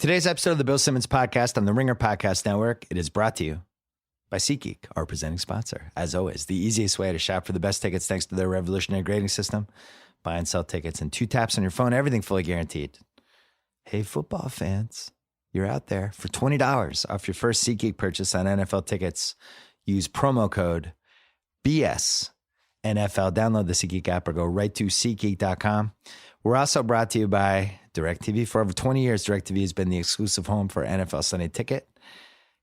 Today's episode of the Bill Simmons Podcast on the Ringer Podcast Network, it is brought to you by SeatGeek, our presenting sponsor. As always, the easiest way to shop for the best tickets thanks to their revolutionary grading system. Buy and sell tickets in 2 taps on your phone, everything fully guaranteed. Hey, football fans, you're out there. For $20 off your first SeatGeek purchase on NFL tickets, use promo code BSNFL. Download the SeatGeek app or go right to SeatGeek.com. We're also brought to you by DirecTV. For over 20 years, DirecTV has been the exclusive home for NFL Sunday Ticket.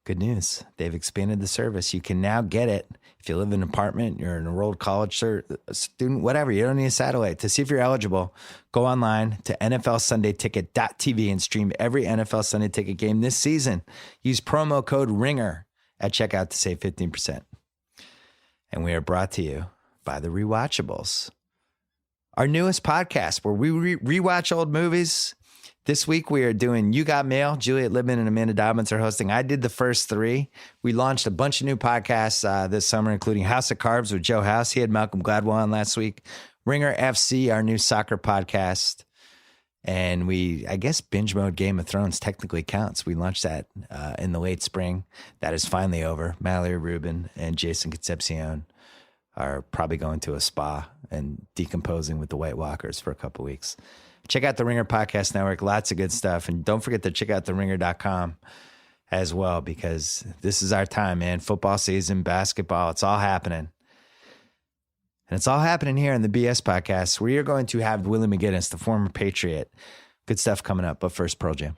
Good news. They've expanded the service. You can now get it if you live in an apartment, you're an enrolled college student, whatever. You don't need a satellite. To see if you're eligible, go online to NFLSundayTicket.tv and stream every NFL Sunday Ticket game this season. Use promo code RINGER at checkout to save 15%. And we are brought to you by The Rewatchables, our newest podcast where we rewatch old movies. This week we are doing You Got Mail. Juliet Libman and Amanda Dobbins are hosting. I did the first 3. We launched a bunch of new podcasts this summer, including House of Carbs with Joe House. He had Malcolm Gladwell on last week. Ringer FC, our new soccer podcast. And I guess binge mode Game of Thrones technically counts. We launched that in the late spring. That is finally over. Mallory Rubin and Jason Concepcion are probably going to a spa and decomposing with the White Walkers for a couple weeks. Check out the Ringer Podcast Network. Lots of good stuff. And don't forget to check out theringer.com as well, because this is our time, man. Football season, basketball, it's all happening. And it's all happening here in the BS Podcast, where you're going to have Willie McGinest, the former Patriot. Good stuff coming up. But first, Pearl Jam.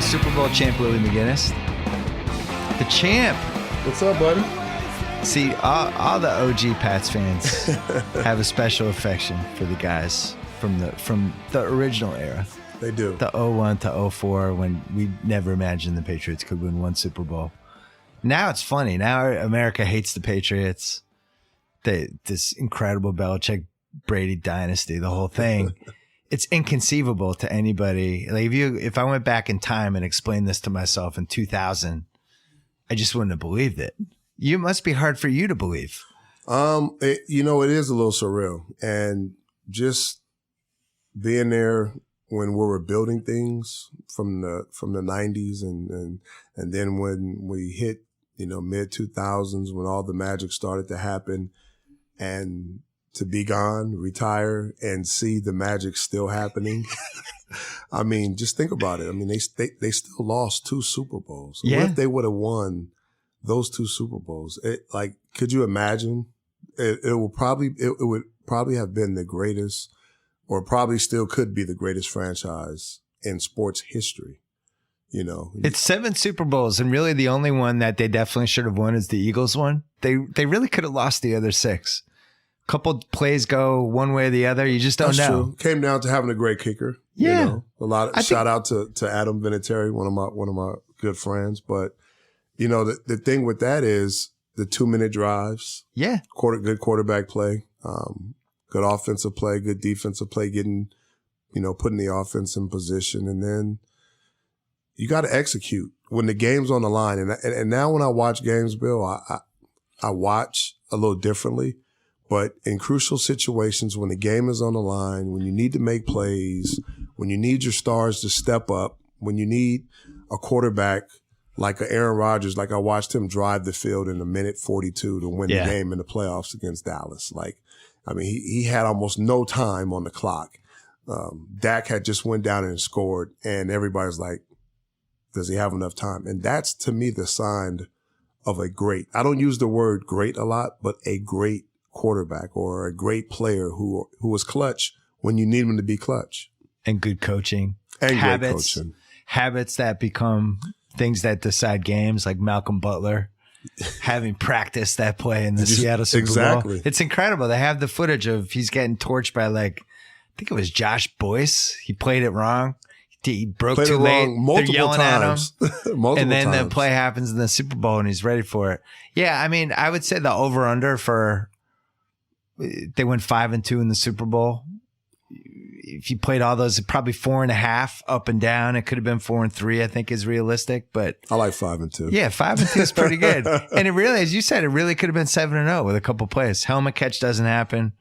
Super Bowl champ Willie McGinest. The champ. What's up, buddy? See, all the OG Pats fans have a special affection for the guys from the original era. They do. The 01 to 04, when we never imagined the Patriots could win one Super Bowl. Now it's funny. Now America hates the Patriots. This incredible Belichick Brady dynasty, the whole thing. It's inconceivable to anybody. Like if I went back in time and explained this to myself in 2000, I just wouldn't have believed it. It must be hard for you to believe. It is a little surreal, and just being there when we were building things from the 90s, and then when we hit mid 2000s, when all the magic started to happen, and to be gone, retire, and see the magic still happening. I mean, just think about it. I mean, they still lost 2 Super Bowls. Yeah. What if they would have won those 2 Super Bowls? Could you imagine? It would probably have been the greatest, or probably still could be the greatest franchise in sports history. It's 7 Super Bowls, and really the only one that they definitely should have won is the Eagles one. They really could have lost the other 6. Couple plays go one way or the other. You just don't know. True. Came down to having a great kicker. Yeah. Shout out to Adam Vinatieri, one of my good friends. But the thing with that is the 2-minute drives. Yeah. Good quarterback play. Good offensive play, good defensive play, getting, putting the offense in position. And then you got to execute when the game's on the line. And now when I watch games, Bill, I watch a little differently. But in crucial situations, when the game is on the line, when you need to make plays, when you need your stars to step up, when you need a quarterback like a Aaron Rodgers, like I watched him drive the field in a minute 42 to win the game in the playoffs against Dallas. He had almost no time on the clock. Dak had just went down and scored, and everybody's like, does he have enough time? And that's, to me, the sign of a great, I don't use the word great a lot, but a great quarterback or a great player who was clutch when you need him to be clutch. And good coaching. And habits. Great coaching. Habits that become things that decide games, like Malcolm Butler having practiced that play in the Seattle Super Bowl. It's incredible. They have the footage of he's getting torched by I think it was Josh Boyce. He played it wrong. He broke too late. They're yelling times. at him. And then the play happens in the Super Bowl and he's ready for it. Yeah, I mean, I would say the over-under for they went 5-2 in the Super Bowl. if you played all those, probably 4.5 up and down. It could have been 4-3, I think is realistic, but I like 5-2. Yeah, 5-2 is pretty good. And it really, as you said, it really could have been 7-0 with a couple plays. Helmet catch doesn't happen.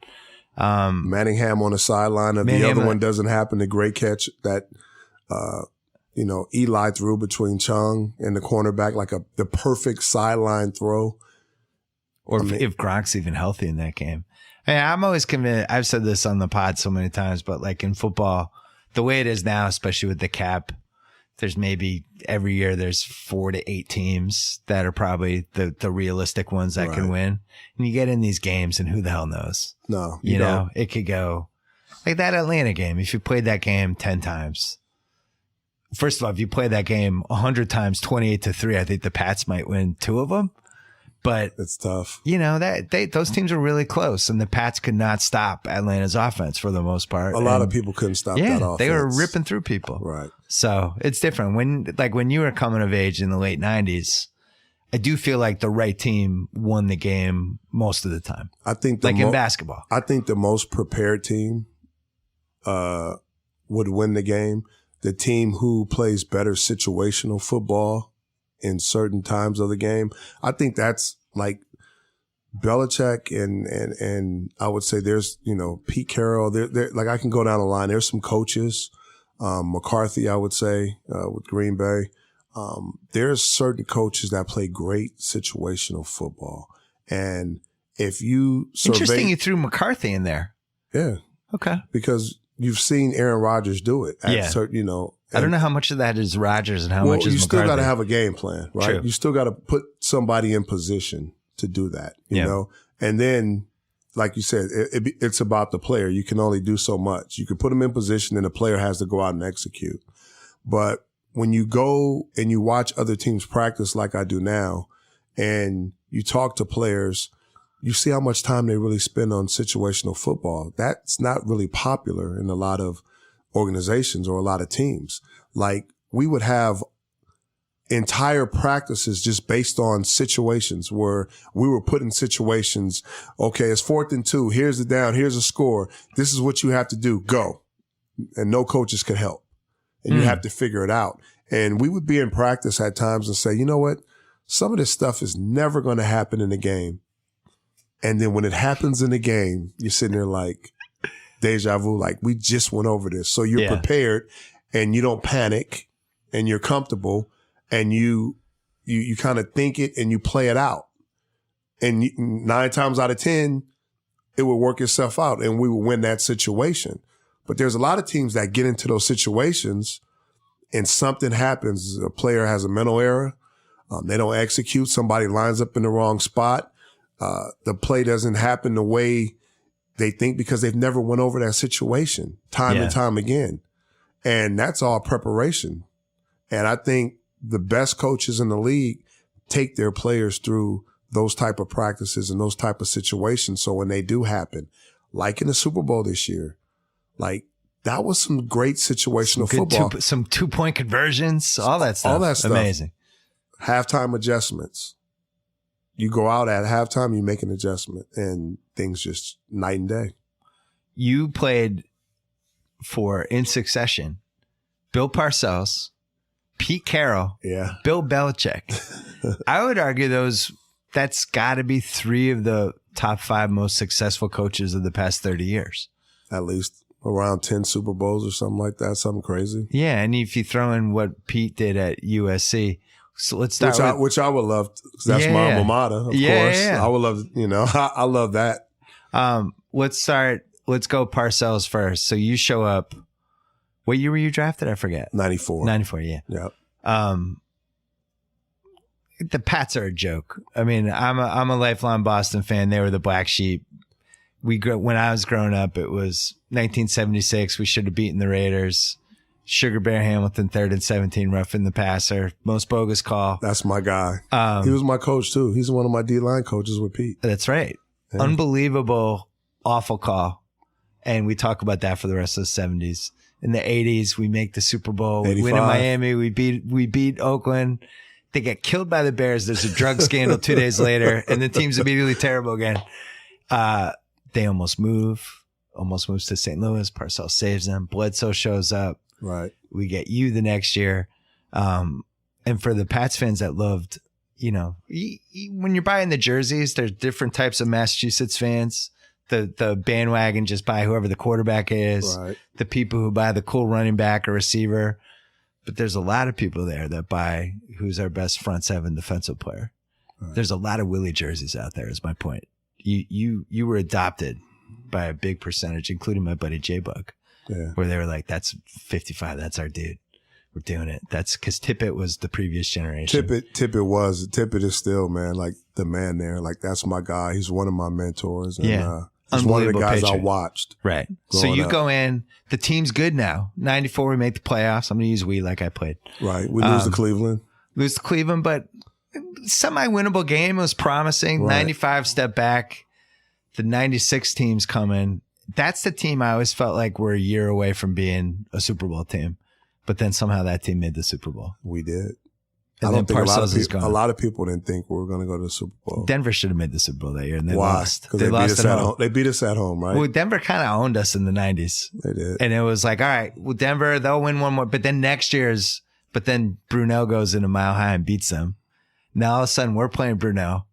Manningham on the sideline. The other one doesn't happen. The great catch that, Eli threw between Chung and the cornerback, like the perfect sideline throw. Or if Gronk's even healthy in that game. I'm always convinced, I've said this on the pod so many times, but like in football, the way it is now, especially with the cap, there's maybe every year there's 4 to 8 teams that are probably the realistic ones that can win. And you get in these games and who the hell knows? No, you know, it could go like that Atlanta game. If you played that game 10 times, first of all, if you play that game 100 times, 28-3, I think the Pats might win 2 of them. But it's tough. Those teams were really close, and the Pats could not stop Atlanta's offense for the most part. A lot of people couldn't stop that offense. They were ripping through people. Right. So it's different. When you were coming of age in the late 90s, I do feel like the right team won the game most of the time. I think in basketball. I think the most prepared team would win the game. The team who plays better situational football in certain times of the game. I think that's like Belichick and I would say there's, Pete Carroll. There, like I can go down the line. There's some coaches, McCarthy, I would say, with Green Bay. There's certain coaches that play great situational football. And if you Interesting you threw McCarthy in there. Yeah. Okay. Because you've seen Aaron Rodgers do it at certain, I don't know how much of that is Rodgers and how much is McCarthy. You still got to have a game plan, right? True. You still got to put somebody in position to do that, you know? And then, like you said, it's about the player. You can only do so much. You can put them in position and the player has to go out and execute. But when you go and you watch other teams practice like I do now, and you talk to players, you see how much time they really spend on situational football. That's not really popular in a lot of organizations or a lot of teams. Like we would have entire practices just based on situations where we were put in situations. Okay, it's 4th and 2. Here's the down. Here's a score. This is what you have to do. Go. And no coaches could help. And you have to figure it out. And we would be in practice at times and say, you know what? Some of this stuff is never going to happen in the game. And then when it happens in the game, you're sitting there like, deja vu, like we just went over this. So you're prepared and you don't panic and you're comfortable and you kind of think it and you play it out. And 9 times out of 10, it would work itself out and we would win that situation. But there's a lot of teams that get into those situations and something happens. A player has a mental error. They don't execute. Somebody lines up in the wrong spot. The play doesn't happen the way they think because they've never went over that situation time and time again. And that's all preparation. And I think the best coaches in the league take their players through those type of practices and those type of situations. So when they do happen, like in the Super Bowl this year, like that was some great situational football. Some 2-point conversions, all that stuff. All that stuff. Amazing. Halftime adjustments. You go out at halftime, you make an adjustment, and things just night and day. You played for, in succession, Bill Parcells, Pete Carroll, Bill Belichick. I would argue that's got to be 3 of the top 5 most successful coaches of the past 30 years. At least around 10 Super Bowls or something like that, something crazy. Yeah, and if you throw in what Pete did at USC, so let's start which I would love. That's my alma mater, of course. Yeah. I would love, I love that. Let's go Parcells first. So you show up. What year were you drafted? I forget. 94. 94, yeah. Yeah. The Pats are a joke. I mean, I'm a lifelong Boston fan. They were the black sheep. When I was growing up, it was 1976. We should have beaten the Raiders. Sugar Bear Hamilton, 3rd and 17, roughing the passer. Most bogus call. That's my guy. He was my coach, too. He's one of my D-line coaches with Pete. That's right. Yeah. Unbelievable, awful call. And we talk about that for the rest of the 70s. In the 80s, we make the Super Bowl. 85. We win in Miami. We beat Oakland. They get killed by the Bears. There's a drug scandal 2 days later, and the team's immediately terrible again. They almost move. almost moves to St. Louis. Parcells saves him. Bledsoe shows up. Right. We get you the next year. And for the Pats fans that loved, when you're buying the jerseys, there's different types of Massachusetts fans. The bandwagon just buy whoever the quarterback is. Right. The people who buy the cool running back or receiver. But there's a lot of people there that buy who's our best front seven defensive player. Right. There's a lot of Willie jerseys out there is my point. You were adopted by a big percentage, including my buddy J-Bug, where they were like, that's 55. That's our dude. We're doing it. That's because Tippett was the previous generation. Tippett is still, man, like the man there. Like, that's my guy. He's one of my mentors. And, he's one of the guys I watched. Right. So you go in, the team's good now. 94, we make the playoffs. I'm going to use we like I played. Right. We lose to Cleveland. But semi-winnable game. It was promising. Right. 95 step back. The 96 team's coming. That's the team I always felt like we're a year away from being a Super Bowl team. But then somehow that team made the Super Bowl. We did. And I don't think a lot of people didn't think we were going to go to the Super Bowl. Denver should have made the Super Bowl that year, and they lost. Because they lost at home. They beat us at home, right? Well, Denver kind of owned us in the 90s. They did. And it was like, all right, well, Denver, they'll win one more. But then then Brunel goes into Mile High and beats them. Now all of a sudden we're playing Brunel.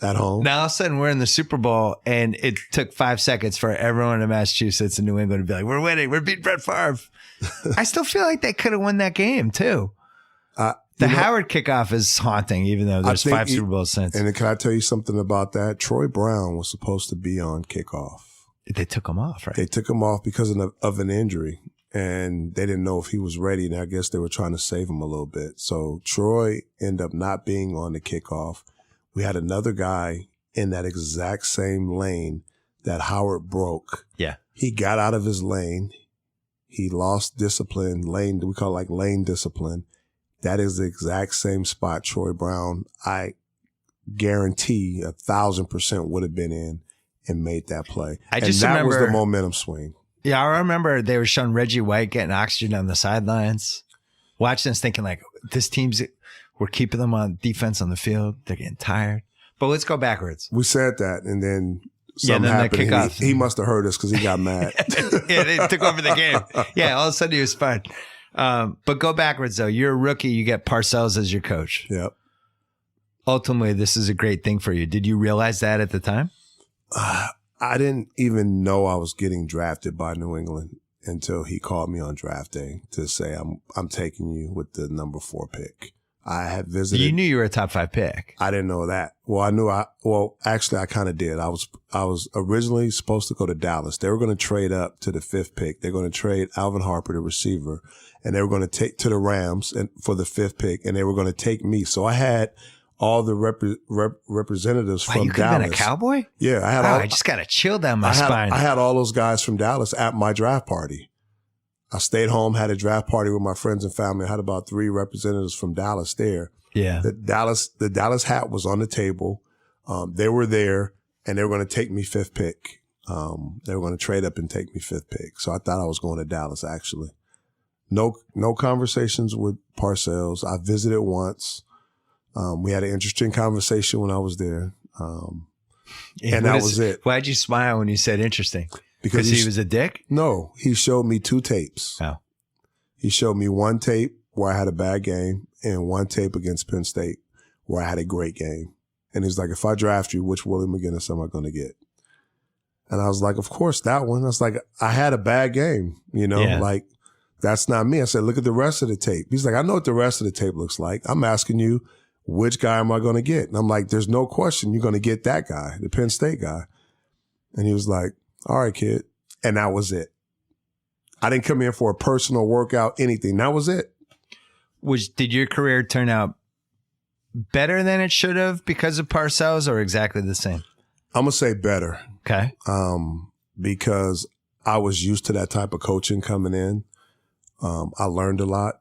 At home. Now all of a sudden we're in the Super Bowl, and it took 5 seconds for everyone in Massachusetts and New England to be like, we're winning. We're beating Brett Favre. I still feel like they could have won that game too. Howard kickoff is haunting, even though there's 5 Super Bowls since. And can I tell you something about that? Troy Brown was supposed to be on kickoff. They took him off, right? They took him off because of an injury, and they didn't know if he was ready, and I guess they were trying to save him a little bit. So Troy ended up not being on the kickoff. We had another guy in that exact same lane that Howard broke. Yeah. He got out of his lane. He lost discipline, we call it like lane discipline. That is the exact same spot Troy Brown, I guarantee 1,000% would have been in and made that play. That was the momentum swing. Yeah, I remember they were showing Reggie White getting oxygen on the sidelines. Watching this thinking like, we're keeping them on defense on the field. They're getting tired. But let's go backwards. We said that, and then something happened. He must have heard us because he got mad. Yeah, they took over the game. Yeah, all of a sudden he was fine. But go backwards, though. You're a rookie. You get Parcells as your coach. Yep. Ultimately, this is a great thing for you. Did you realize that at the time? I didn't even know I was getting drafted by New England until he called me on draft day to say, I'm taking you with the number 4 pick. I had visited. You knew you were a top 5 pick. I didn't know that. Well, actually, I kind of did. I was originally supposed to go to Dallas. They were going to trade up to the 5th pick. They're going to trade Alvin Harper, the receiver, and they were going to take to the Rams and for the 5th pick, and they were going to take me. So I had all the representatives from you Dallas. You could have been a Cowboy? Yeah, I just got a chill down my spine. I had all those guys from Dallas at my draft party. I stayed home, had a draft party with my friends and family. I had about 3 representatives from Dallas there. Yeah. The Dallas hat was on the table. They were there, and they were going to take me 5th pick. They were going to trade up and take me 5th pick. So I thought I was going to Dallas, actually. No conversations with Parcells. I visited once. We had an interesting conversation when I was there. And that was it. Why'd you smile when you said interesting? Because he was a dick? No, he showed me 2 tapes. Oh. He showed me 1 tape where I had a bad game and 1 tape against Penn State where I had a great game. And he's like, if I draft you, which Willie McGinest am I going to get? And I was like, of course, that one. I was like, I had a bad game, like that's not me. I said, look at the rest of the tape. He's like, I know what the rest of the tape looks like. I'm asking you, which guy am I going to get? And I'm like, there's no question you're going to get that guy, the Penn State guy. And he was like, all right, kid. And that was it. I didn't come in for a personal workout, anything. That was it. Did your career turn out better than it should have because of Parcells or exactly the same? I'm going to say better. Okay. Because I was used to that type of coaching coming in. I learned a lot.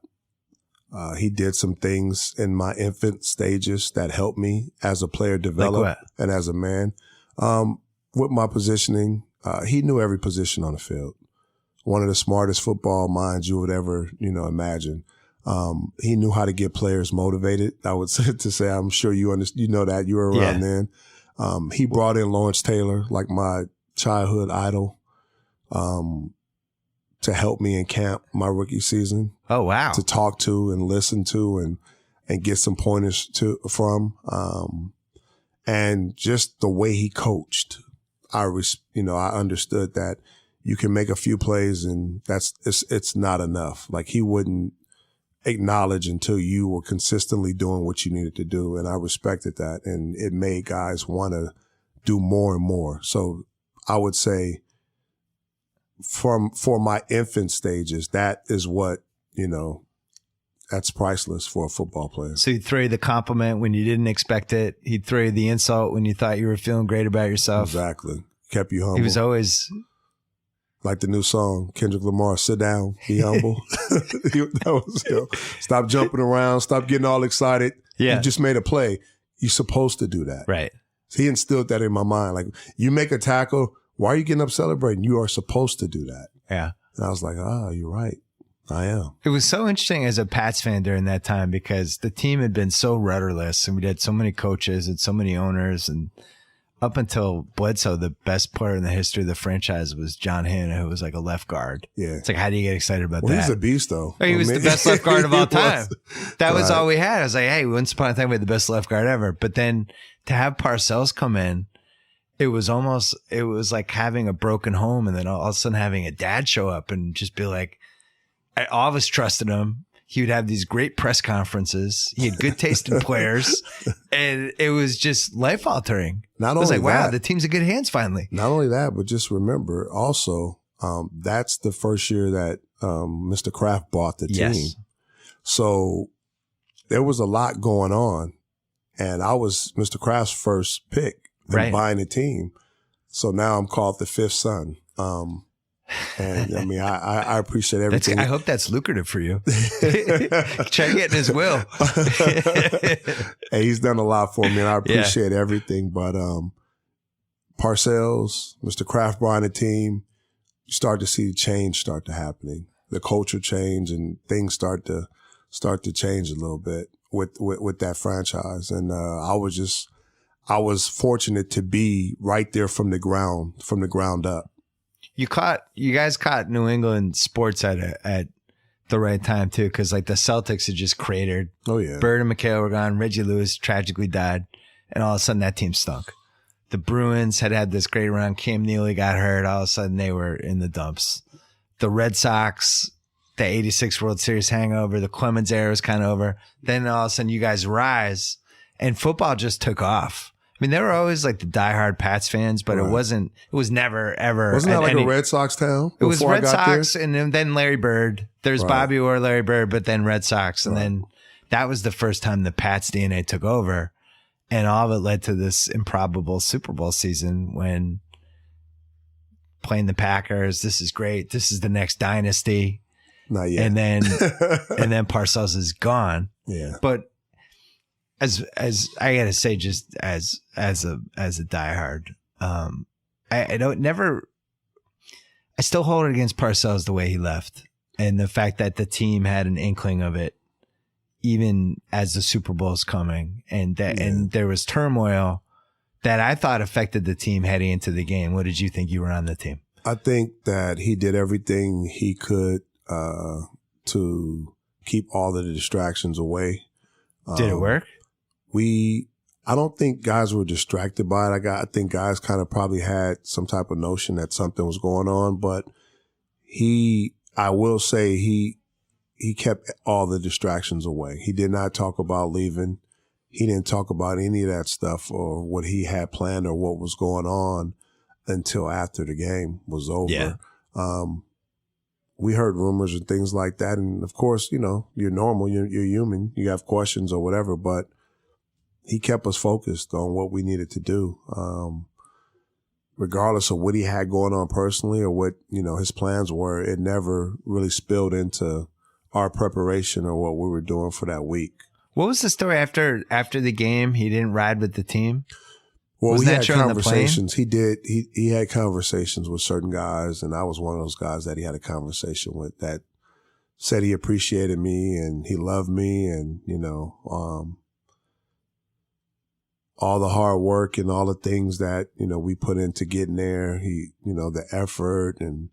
He did some things in my infant stages that helped me as a player develop and as a man. With my positioning, he knew every position on the field. One of the smartest football minds you would ever, imagine. He knew how to get players motivated. I would say I'm sure you know that you were around then. He brought in Lawrence Taylor, like my childhood idol. to help me in camp my rookie season. Oh, wow. To talk to and listen to and get some pointers from. And just the way he coached, I understood that you can make a few plays and it's not enough. Like he wouldn't acknowledge until you were consistently doing what you needed to do. And I respected that. And it made guys want to do more and more. So I would say for my infant stages, that is what, that's priceless for a football player. So he'd throw you the compliment when you didn't expect it. He'd throw you the insult when you thought you were feeling great about yourself. Exactly. Kept you humble. He was always... Like the new song, Kendrick Lamar, sit down, be humble. Stop jumping around, stop getting all excited. Yeah. You just made a play. You're supposed to do that. Right. So he instilled that in my mind. Like, you make a tackle, why are you getting up celebrating? You are supposed to do that. Yeah. And I was like, you're right. I am. It was so interesting as a Pats fan during that time because the team had been so rudderless and we had so many coaches and so many owners, and up until Bledsoe, the best player in the history of the franchise was John Hannah, who was like a left guard. Yeah. It's like, how do you get excited about that? He's a beast, though. He was the best left guard of all time. That was Right. all we had. I was like, hey, once upon a time, we had the best left guard ever. But then to have Parcells come in, it was like having a broken home and then all of a sudden having a dad show up and just be like, all of us trusted him. He would have these great press conferences. He had good taste in players, and it was just life altering. Not I was only like, wow, that, the team's in good hands finally. Not only that, but just remember also, that's the first year that Mr. Kraft bought the team. Yes. So there was a lot going on, and I was Mr. Kraft's first pick in Right. buying the team. So now I'm called the fifth son. And I mean, I appreciate everything. I hope that's lucrative for you. Try getting his will. Hey, he's done a lot for me, and I appreciate everything. But Parcells, Mr. Kraft buying the team, you start to see change start to happening. The culture change and things start to change a little bit with that franchise. And I was fortunate to be right there from the ground up. You guys caught New England sports at the right time too, because like the Celtics had just cratered. Oh yeah, Bird and McHale were gone. Reggie Lewis tragically died, and all of a sudden that team stunk. The Bruins had this great run. Cam Neely got hurt. All of a sudden they were in the dumps. The Red Sox, the '86 World Series hangover. The Clemens era was kind of over. Then all of a sudden you guys rise, and football just took off. I mean, they were always like the diehard Pats fans, but Right. it was never, ever. Wasn't that like a Red Sox town? It was before I Red got Sox there? and then Larry Bird. There's Right. Bobby Orr, Larry Bird, but then Red Sox. And Right. then that was the first time the Pats DNA took over. And all of it led to this improbable Super Bowl season when playing the Packers, this is great. This is the next dynasty. Not yet. And then Parcells is gone. Yeah. But as I gotta say, just as a diehard, I still hold it against Parcells the way he left, and the fact that the team had an inkling of it, even as the Super Bowl's coming, and and there was turmoil that I thought affected the team heading into the game. What did you think? You were on the team. I think that he did everything he could to keep all of the distractions away. Did it work? I don't think guys were distracted by it. I think guys kind of probably had some type of notion that something was going on, but I will say he kept all the distractions away. He did not talk about leaving. He didn't talk about any of that stuff or what he had planned or what was going on until after the game was over. Yeah. We heard rumors and things like that. And of course, you're normal, you're human, you have questions or whatever, but he kept us focused on what we needed to do. Regardless of what he had going on personally or what, his plans were, it never really spilled into our preparation or what we were doing for that week. What was the story after the game? He didn't ride with the team? Well, Wasn't we that had show on the conversations. He did. He had conversations with certain guys, and I was one of those guys that he had a conversation with that said he appreciated me and he loved me, and all the hard work and all the things that we put into getting there. The effort and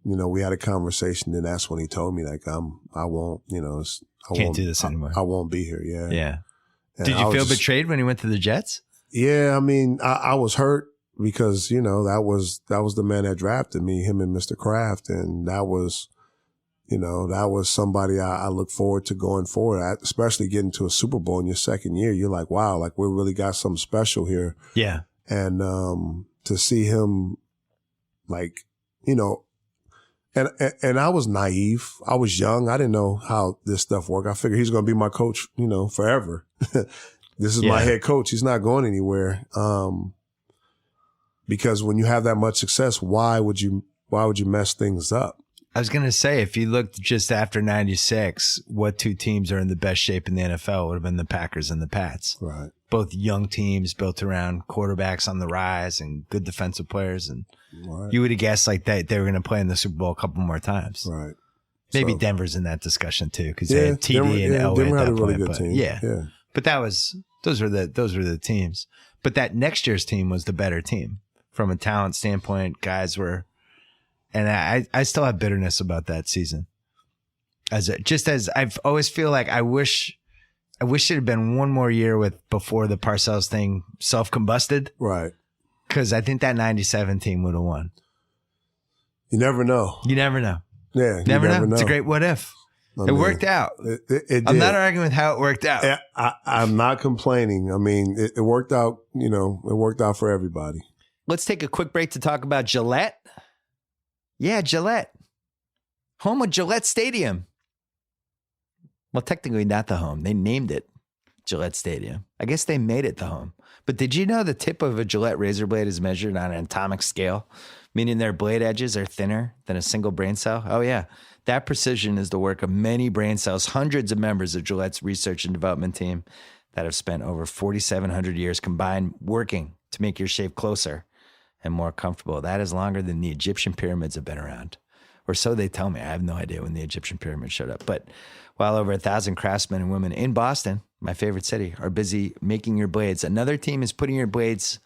we had a conversation, and that's when he told me, like, I won't, Can't do this anymore. I won't be here. Yeah. Yeah. And Did you feel betrayed when he went to the Jets? Yeah. I mean, I was hurt because, that was the man that drafted me, him and Mr. Kraft. And that was somebody I look forward to going forward, especially getting to a Super Bowl in your second year. You're like, wow, like we really got something special here. Yeah. And, to see him like, and I was naive. I was young. I didn't know how this stuff worked. I figured he's going to be my coach, forever. This is my head coach. He's not going anywhere. Because when you have that much success, why would you mess things up? I was going to say, if you looked just after 96, what two teams are in the best shape in the NFL would have been the Packers and the Pats. Right. Both young teams built around quarterbacks on the rise and good defensive players. And you would have guessed like that they were going to play in the Super Bowl a couple more times. Right. Maybe Denver's in that discussion too, because they had TD and Elway Denver at had that a really point. good team. Yeah. But those were the teams. But that next year's team was the better team from a talent standpoint. Guys were, and I still have bitterness about that season. As I've always feel like I wish it had been one more year before the Parcells thing self-combusted. Right. Because I think that 97 team would have won. You never know. You never know. Yeah. You never know. It's a great what if. It worked out. It I'm not arguing with how it worked out. I'm not complaining. I mean, it worked out, it worked out for everybody. Let's take a quick break to talk about Gillette. Yeah, Gillette. Home of Gillette Stadium. Well, technically not the home. They named it Gillette Stadium. I guess they made it the home. But did you know the tip of a Gillette razor blade is measured on an atomic scale, meaning their blade edges are thinner than a single brain cell? Oh, yeah. That precision is the work of many brain cells, hundreds of members of Gillette's research and development team that have spent over 4,700 years combined working to make your shave closer and more comfortable. That is longer than the Egyptian pyramids have been around. Or so they tell me. I have no idea when the Egyptian pyramids showed up. But while over 1,000 craftsmen and women in Boston, my favorite city, are busy making your blades, another team is putting your blades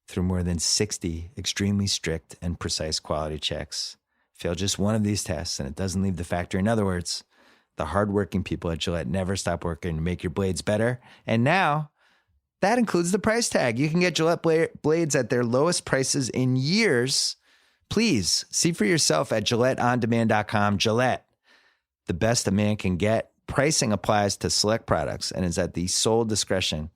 through more than 60 extremely strict and precise quality checks. Fail just one of these tests and it doesn't leave the factory. In other words, the hardworking people at Gillette never stop working to make your blades better. And now that includes the price tag. You can get Gillette blades at their lowest prices in years. Please see for yourself at GilletteOnDemand.com. Gillette, the best a man can get. Pricing applies to select products and is at the sole discretion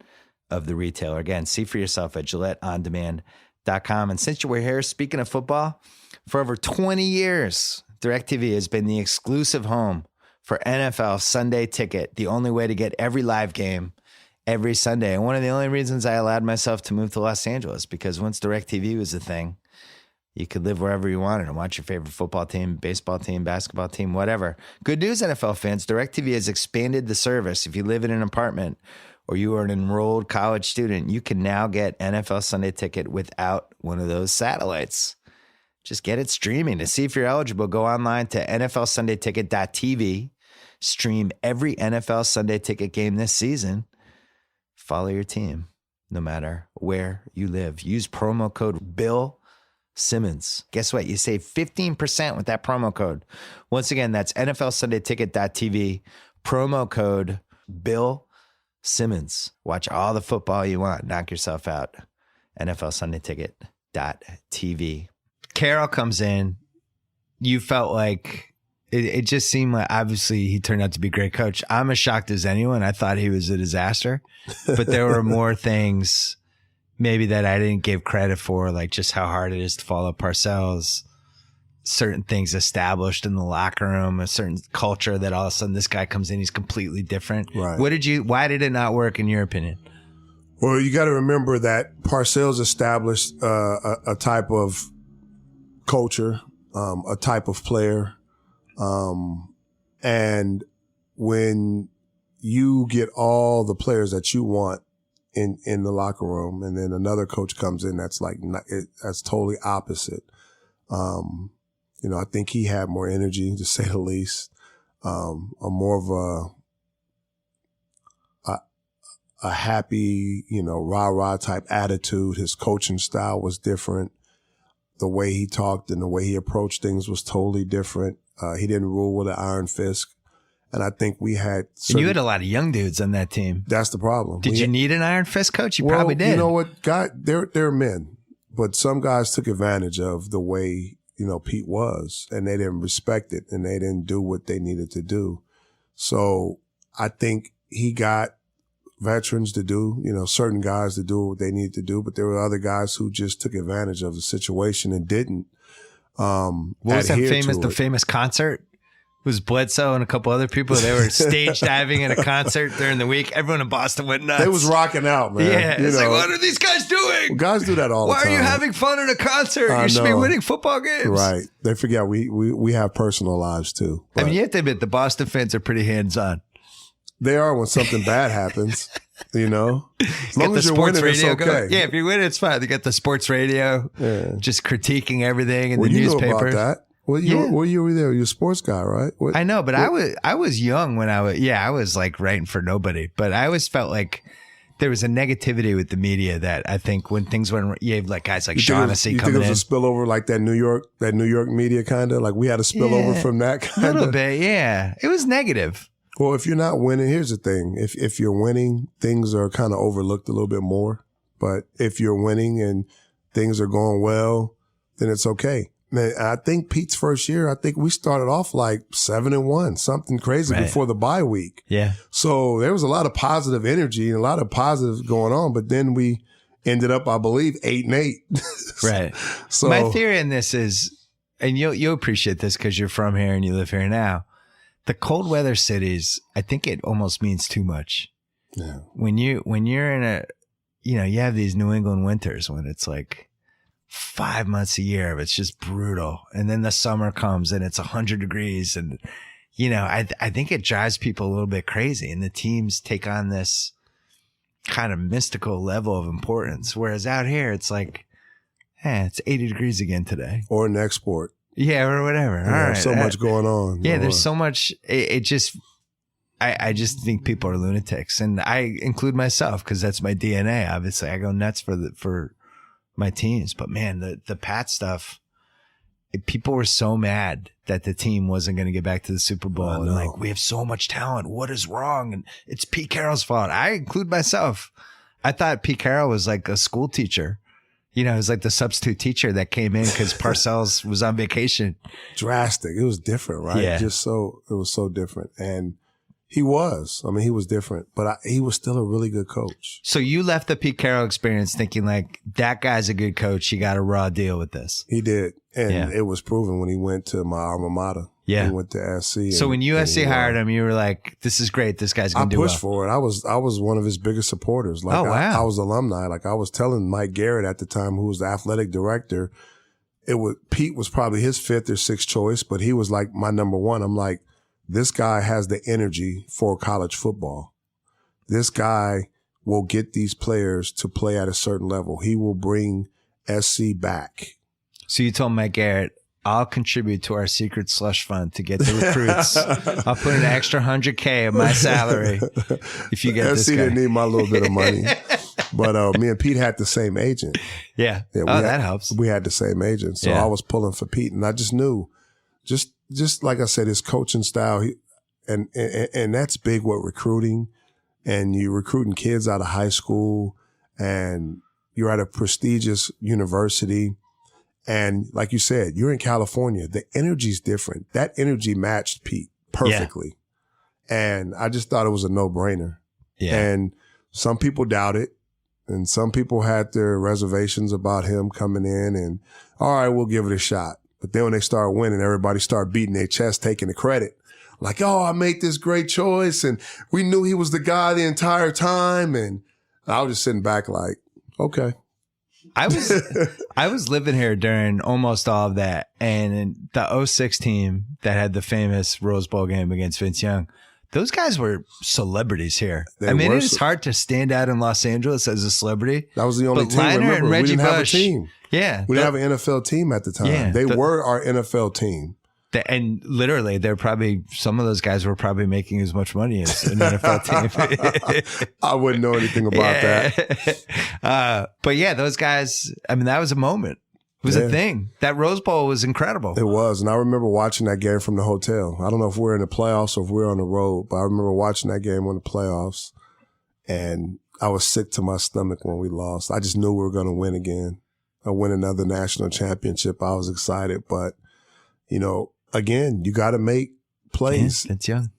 of the retailer. Again, see for yourself at GilletteOnDemand.com. And since you were here, speaking of football, for over 20 years, DirecTV has been the exclusive home for NFL Sunday Ticket, the only way to get every live game every Sunday. And one of the only reasons I allowed myself to move to Los Angeles, because once DirecTV was a thing, you could live wherever you wanted and watch your favorite football team, baseball team, basketball team, whatever. Good news, NFL fans. DirecTV has expanded the service. If you live in an apartment or you are an enrolled college student, you can now get NFL Sunday Ticket without one of those satellites. Just get it streaming. To see if you're eligible, go online to NFLSundayTicket.tv. Stream every NFL Sunday Ticket game this season. Follow your team no matter where you live. Use promo code Bill Simmons. Guess what? You save 15% with that promo code. Once again, that's NFLSundayTicket.tv. Promo code Bill Simmons. Watch all the football you want. Knock yourself out. NFLSundayTicket.tv. Carroll comes in. You felt like it just seemed like obviously he turned out to be a great coach. I'm as shocked as anyone. I thought he was a disaster, but there were more things maybe that I didn't give credit for, like just how hard it is to follow Parcells, certain things established in the locker room, a certain culture that all of a sudden this guy comes in, he's completely different. Right. Why did it not work in your opinion? Well, you got to remember that Parcells established a type of culture, a type of player. And when you get all the players that you want in the locker room, and then another coach comes in that's like, that's totally opposite. I think he had more energy, to say the least, more of a happy, rah-rah type attitude. His coaching style was different. the way he talked and the way he approached things was totally different. He didn't rule with an iron fist. And I think we had and you had a lot of young dudes on that team. That's the problem. Did you need an iron fist coach? You probably did. You know what? They're men. But some guys took advantage of the way, Pete was, and they didn't respect it, and they didn't do what they needed to do. So I think he got veterans to do, certain guys to do what they needed to do, but there were other guys who just took advantage of the situation and didn't. What was that famous concert? It was Bledsoe and a couple other people. They were stage diving at a concert during the week. Everyone in Boston went nuts. They was rocking out, man. Yeah, it's like, what are these guys doing? Well, guys do that all the time. Why are you having fun at a concert? You should be winning football games. Right. They forget we have personal lives too. I mean, you have to admit, the Boston fans are pretty hands-on. They are when something bad happens, As long as you're winning, it's okay. Going. Yeah, if you're winning, it's fine. They got the sports radio, just critiquing everything in the newspaper. You know about that. Well, you were there. You're a sports guy, right? I know, but I was young when I was like writing for nobody. But I always felt like there was a negativity with the media that I think when things went, you have like guys like Shaughnessy coming in. You think it was a spillover like that New York media kind of? Like we had a spillover from that kind of? A little bit, yeah. It was negative. Well, if you're not winning, here's the thing. If you're winning, things are kind of overlooked a little bit more. But if you're winning and things are going well, then it's okay. Man, I think Pete's first year, I think we started off like 7-1, something crazy before the bye week. Yeah. So there was a lot of positive energy and a lot of positive going on, but then we ended up, I believe, 8-8. Right. So my theory in this is, and you'll appreciate this because you're from here and you live here now. The cold weather cities, I think it almost means too much. Yeah. When you're in you have these New England winters when it's like 5 months a year of it's just brutal. And then the summer comes and it's 100 degrees. And, I think it drives people a little bit crazy and the teams take on this kind of mystical level of importance. Whereas out here, it's like, it's 80 degrees again today. Or an export. Yeah, or whatever. All right. So much going on. Yeah, there's so much. I just think people are lunatics. And I include myself because that's my DNA. Obviously, I go nuts for my teams. But man, the Pat stuff, people were so mad that the team wasn't going to get back to the Super Bowl. And like, we have so much talent. What is wrong? And it's Pete Carroll's fault. I include myself. I thought Pete Carroll was like a school teacher. It was like the substitute teacher that came in because Parcells was on vacation. Drastic. It was different, right? Yeah. It was so different. And he was different, but he was still a really good coach. So you left the Pete Carroll experience thinking like, that guy's a good coach. He got a raw deal with this. He did. And it was proven when he went to my alma mater. Yeah. He went to SC. So when USC hired him, you were like, this is great. This guy's going to do well. I pushed for it. I was one of his biggest supporters. Like, oh, wow. I was alumni. Like I was telling Mike Garrett at the time, who was the athletic director, Pete was probably his 5th or 6th choice, but he was like my number one. I'm like, this guy has the energy for college football. This guy will get these players to play at a certain level. He will bring SC back. So you told Mike Garrett, I'll contribute to our secret slush fund to get the recruits. I'll put an extra $100K of my salary if you get this guy. SC didn't need my little bit of money. But me and Pete had the same agent. Yeah. That helps. We had the same agent. So I was pulling for Pete, and I just knew, just like I said, his coaching style, and that's big with recruiting. And you're recruiting kids out of high school, and you're at a prestigious university. And like you said, you're in California. The energy's different. That energy matched Pete perfectly. Yeah. And I just thought it was a no-brainer. Yeah. And some people doubt it. And some people had their reservations about him coming in and, all right, we'll give it a shot. But then when they start winning, everybody start beating their chest, taking the credit. Like, oh, I made this great choice. And we knew he was the guy the entire time. And I was just sitting back like, okay. I was living here during almost all of that. And in the 06 team that had the famous Rose Bowl game against Vince Young, those guys were celebrities here. I mean, it is hard to stand out in Los Angeles as a celebrity. That was the only team. Liner Remember, and Reggie we didn't have a Bush, team. Yeah. We didn't have an NFL team at the time. Yeah, they were our NFL team. And literally, some of those guys were probably making as much money as an NFL team. I wouldn't know anything about that. But yeah, those guys, I mean, that was a moment. It was a thing. That Rose Bowl was incredible. It was. And I remember watching that game from the hotel. I don't know if we're in the playoffs or if we're on the road, but I remember watching that game on the playoffs. And I was sick to my stomach when we lost. I just knew we were going to win again. I win another national championship. I was excited. But, again, you got to make plays. Yeah, it's young.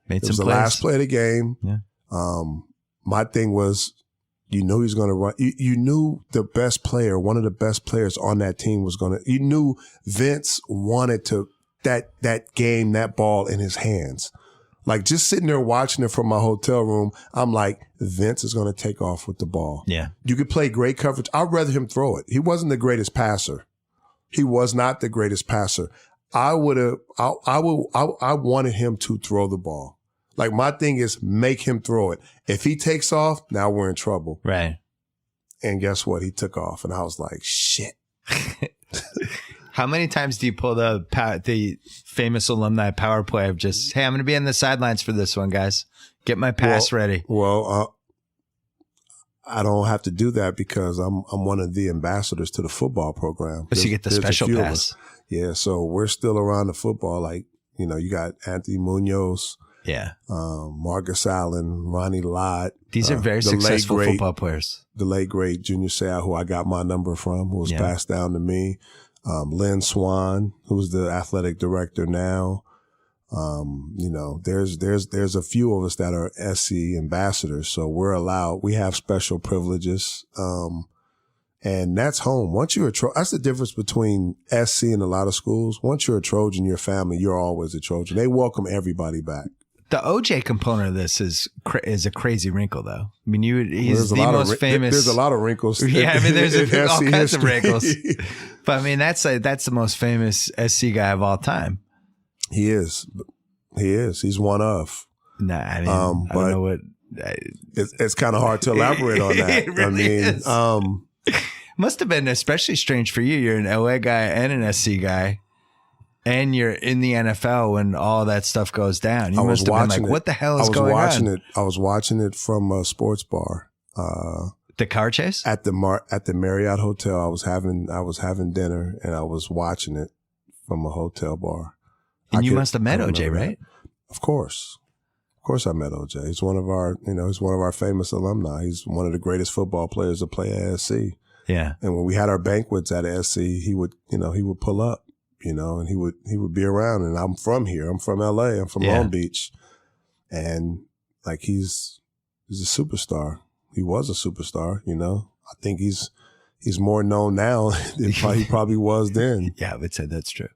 Made it some was the plays. last play of the game. Yeah. My thing was, you knew he was going to run. You knew the best player, one of the best players on that team was going to. You knew Vince wanted to that game, that ball in his hands. Like just sitting there watching it from my hotel room, I'm like, Vince is going to take off with the ball. Yeah, you could play great coverage. I'd rather him throw it. He wasn't the greatest passer. He was not the greatest passer. I wanted him to throw the ball. Like my thing is make him throw it. If he takes off, now we're in trouble. Right. And guess what? He took off and I was like, shit. How many times do you pull the famous alumni power play of just, hey, I'm going to be on the sidelines for this one, guys. Get my pass ready. Well, I don't have to do that because I'm one of the ambassadors to the football program. So you get the special pass. Yeah. So we're still around the football. Like, you got Anthony Munoz. Yeah. Marcus Allen, Ronnie Lott. These are very successful football players. The late, great Junior Seau, who I got my number from, who was passed down to me. Lynn Swan, who's the athletic director now. There's a few of us that are SC ambassadors. So we're allowed, we have special privileges. And that's home. Once you're that's the difference between SC and a lot of schools. Once you're a Trojan, your family, you're always a Trojan. They welcome everybody back. The OJ component of this is a crazy wrinkle, though. I mean, he's the most famous. There's a lot of wrinkles. Yeah, I mean, there's all kinds of history. wrinkles. But I mean, that's the most famous SC guy of all time. He is. He's one of. Nah, I mean, I don't know what. It's kind of hard to elaborate on that. It really is. Must have been especially strange for you. You're an LA guy and an SC guy. And you're in the NFL when all that stuff goes down. You must have been like, what the hell is going on? I was watching it from a sports bar. The car chase? At the Marriott Hotel. I was having dinner and I was watching it from a hotel bar. And you must have met OJ, right? Of course. Of course I met OJ. He's one of our famous alumni. He's one of the greatest football players to play at SC. Yeah. And when we had our banquets at SC, he would pull up. And he would be around, and I'm from here. I'm from LA. I'm from Long Beach. And like, he's a superstar. He was a superstar, I think he's more known now than he probably was then. Yeah, I would say that's true.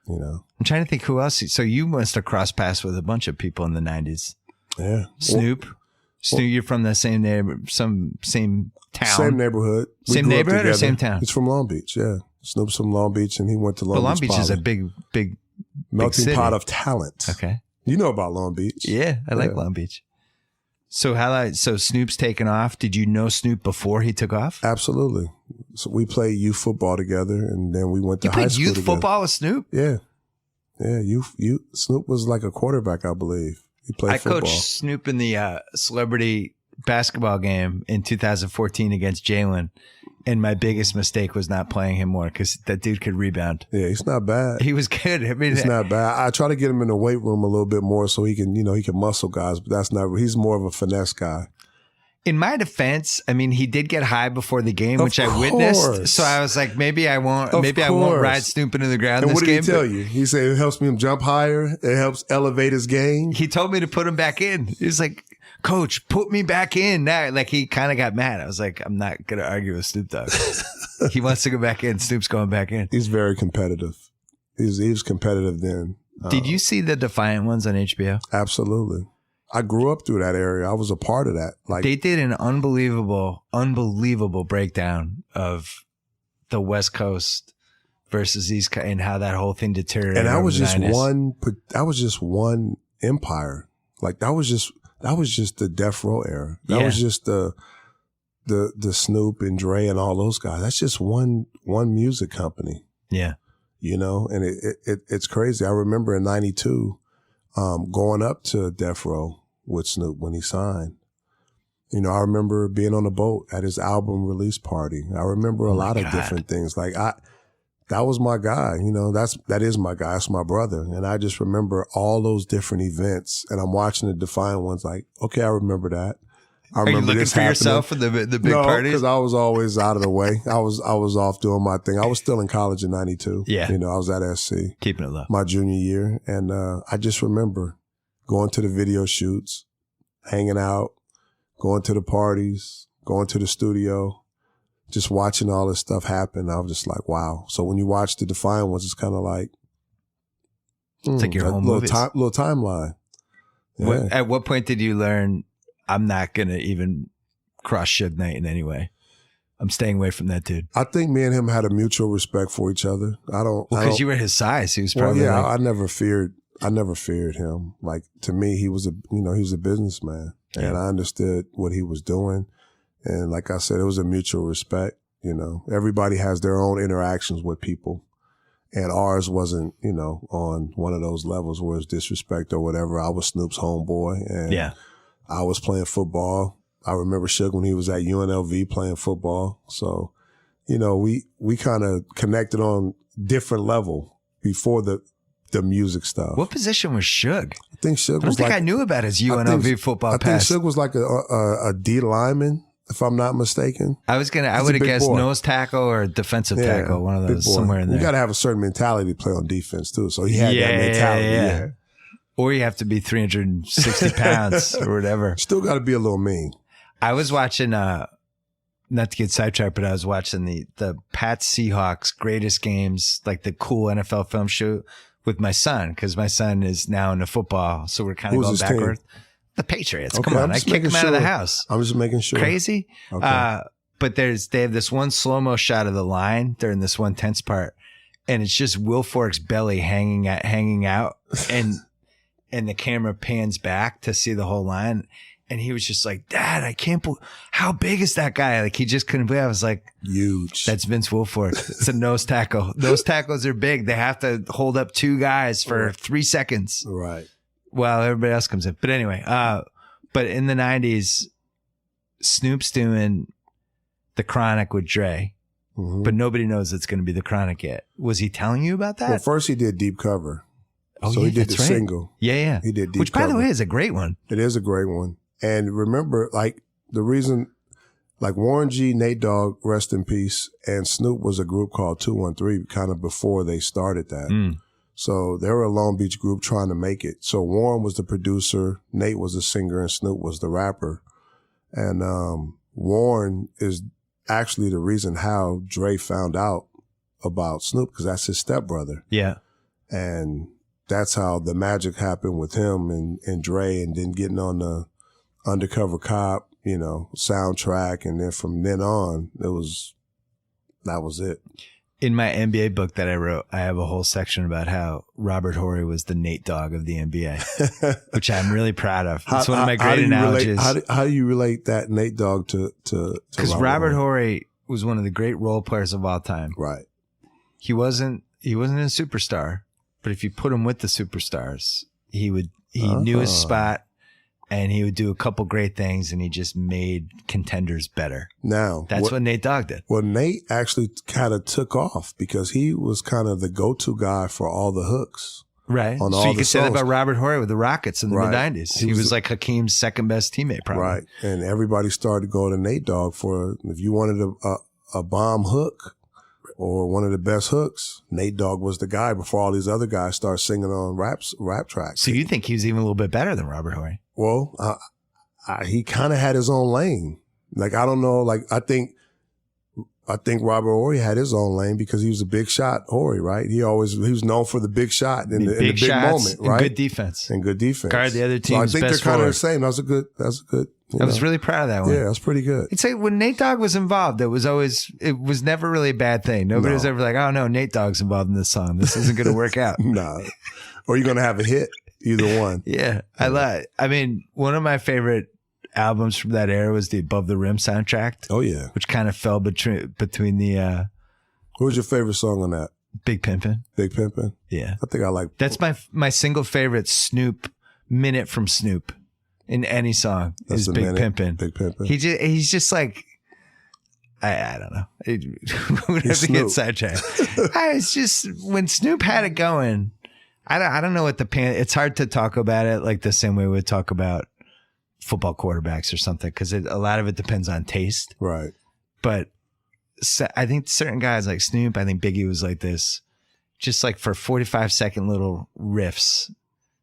I'm trying to think who else. So you must have crossed paths with a bunch of people in the 90s. Yeah. Snoop, you're from the same same town. Same neighborhood. Same neighborhood or same town? He's from Long Beach, yeah. Snoop's from Long Beach, and he went to Long Beach. Long Beach is a big melting pot of talent. Okay, you know about Long Beach? Yeah, I like Long Beach. So so Snoop's taken off. Did you know Snoop before he took off? Absolutely. So we played youth football together, and then we went to high school. You played youth football with Snoop? Yeah. Snoop was like a quarterback, I believe. He played football. I coached Snoop in the celebrity basketball game in 2014 against Jalen. And my biggest mistake was not playing him more because that dude could rebound. Yeah, he's not bad. He was good. I mean, he's not bad. I try to get him in the weight room a little bit more so he can, he can muscle guys, but he's more of a finesse guy. In my defense, I mean, he did get high before the game, which I witnessed. So I was like, maybe I won't ride Snoop into the ground this game. And what did he tell you? He said it helps me jump higher. It helps elevate his game. He told me to put him back in. He was like, Coach, put me back in now. Like, he kind of got mad. I was like, I'm not going to argue with Snoop Dogg. He wants to go back in. Snoop's going back in. He's very competitive. He was competitive then. Did you see the Defiant Ones on HBO? Absolutely. I grew up through that area. I was a part of that. Like, they did an unbelievable breakdown of the West Coast versus East Coast and how that whole thing deteriorated. And that was just one empire. Like, that was just the Death Row era. That was just the Snoop and Dre and all those guys. That's just one music company. Yeah. And it's crazy. I remember in 92, going up to Death Row with Snoop when he signed. I remember being on a boat at his album release party. I remember a lot of different things. Like, that was my guy. You know, that is my guy. That's my brother. And I just remember all those different events. And I'm watching the Defiant ones like, okay, I remember that. I remember Are you looking this for happening. yourself for the big no, parties? because I was always out of the way. I was off doing my thing. I was still in college in 92. Yeah. You know, I was at SC. Keeping it low. My junior year. And I just remember going to the video shoots, hanging out, going to the parties, going to the studio, just watching all this stuff happen. I was just like, wow. So when you watch the Defiant ones, it's kind of like, it's like your home movies. Little timeline. Yeah. At what point did you learn, I'm not going to even cross Suge Knight in any way? I'm staying away from that dude. I think me and him had a mutual respect for each other. Because you were his size. He was probably I never feared him. Like, to me, he was a businessman. Yeah. And I understood what he was doing. And like I said, it was a mutual respect. You know, everybody has their own interactions with people. And ours wasn't, you know, on one of those levels where it's disrespect or whatever. I was Snoop's homeboy. And I was playing football. I remember Suge when he was at UNLV playing football. So, you know, we kind of connected on different level before the music stuff. What position was Suge? I think Suge was I knew about his UNLV football pass. I think Suge was like a D lineman, if I'm not mistaken. I would have guessed nose tackle or defensive tackle, one of those, somewhere in there. You got to have a certain mentality to play on defense too. So he had that mentality. Yeah. Or you have to be 360 pounds or whatever. Still got to be a little mean. I was watching, not to get sidetracked, but I was watching the Pats Seahawks greatest games, like the cool NFL film shoot with my son, because my son is now into football. So we're kind of going backward. The Patriots. Okay, come on. I kicked him out of the house. I'm just making sure. Crazy. Okay. But they have this one slow-mo shot of the line during this one tense part. And it's just Will Fork's belly hanging out. And the camera pans back to see the whole line. And he was just like, Dad, I can't believe, how big is that guy? Like, he just couldn't believe it. I was like, huge. That's Vince Wilfork. It's a nose tackle. Nose tackles are big. They have to hold up two guys for 3 seconds. Right. While everybody else comes in. But anyway, but in the 90s, Snoop's doing The Chronic with Dre, but nobody knows it's going to be The Chronic yet. Was he telling you about that? Well, first he did Deep Cover. Oh, so yeah, he did that's the right. single. Yeah. He did Deep Which, Cover. by the way, is a great one. It is a great one. And remember, like, the reason, like, Warren G, Nate Dogg, rest in peace, and Snoop was a group called 213 kind of before they started that. So they were a Long Beach group trying to make it. So Warren was the producer, Nate was the singer, and Snoop was the rapper. And Warren is actually the reason how Dre found out about Snoop, because that's his stepbrother. Yeah. And that's how the magic happened with him and Dre, and then getting on the Undercover Cop, you know, soundtrack. And then from then on, that was it. In my NBA book that I wrote, I have a whole section about how Robert Horry was the Nate Dogg of the NBA, which I'm really proud of. It's one of my great analogies. How do you relate that Nate Dogg to because Robert Horry was one of the great role players of all time. Right. He wasn't a superstar, but if you put him with the superstars, he knew his spot. And he would do a couple great things, and he just made contenders better. Now, that's what Nate Dogg did. Well, Nate actually kind of took off because he was kind of the go-to guy for all the hooks. Right. On so all you the could say songs. that about Robert Horry with the Rockets in the mid-90s. He was like Hakeem's second best teammate, probably. Right. And everybody started going to Nate Dogg for, if you wanted a bomb hook or one of the best hooks, Nate Dogg was the guy before all these other guys started singing on rap tracks. So you think he was even a little bit better than Robert Horry? Well, he kind of had his own lane. Like, I don't know. Like, I think Robert Horry had his own lane because he was a big shot Horry, right? He was known for the big shot in the big moment, right? And good defense. And good defense. Guard the other team's so I think best they're kind of the forward. same. That was a good. I was really proud of that one. Yeah, that's pretty good. It's like when Nate Dogg was involved, it was never really a bad thing. Nobody was ever like, oh no, Nate Dogg's involved in this song. This isn't going to work out. Nah. Or you're going to have a hit. Either one. Yeah. I mean, one of my favorite albums from that era was the Above the Rim soundtrack. Oh yeah. Which kind of fell between the What was your favorite song on that? Big Pimpin'. Big Pimpin'? Yeah. I think I like That's my single favorite Snoop minute from Snoop in any song is Big Pimpin'. Big Pimpin'. He's just like, I don't know. We'd have to get sidetracked. It's just when Snoop had it going, I don't know what it's hard to talk about it like the same way we would talk about football quarterbacks or something, because a lot of it depends on taste. Right. But I think certain guys like Snoop, I think Biggie was like this, just like for 45-second little riffs.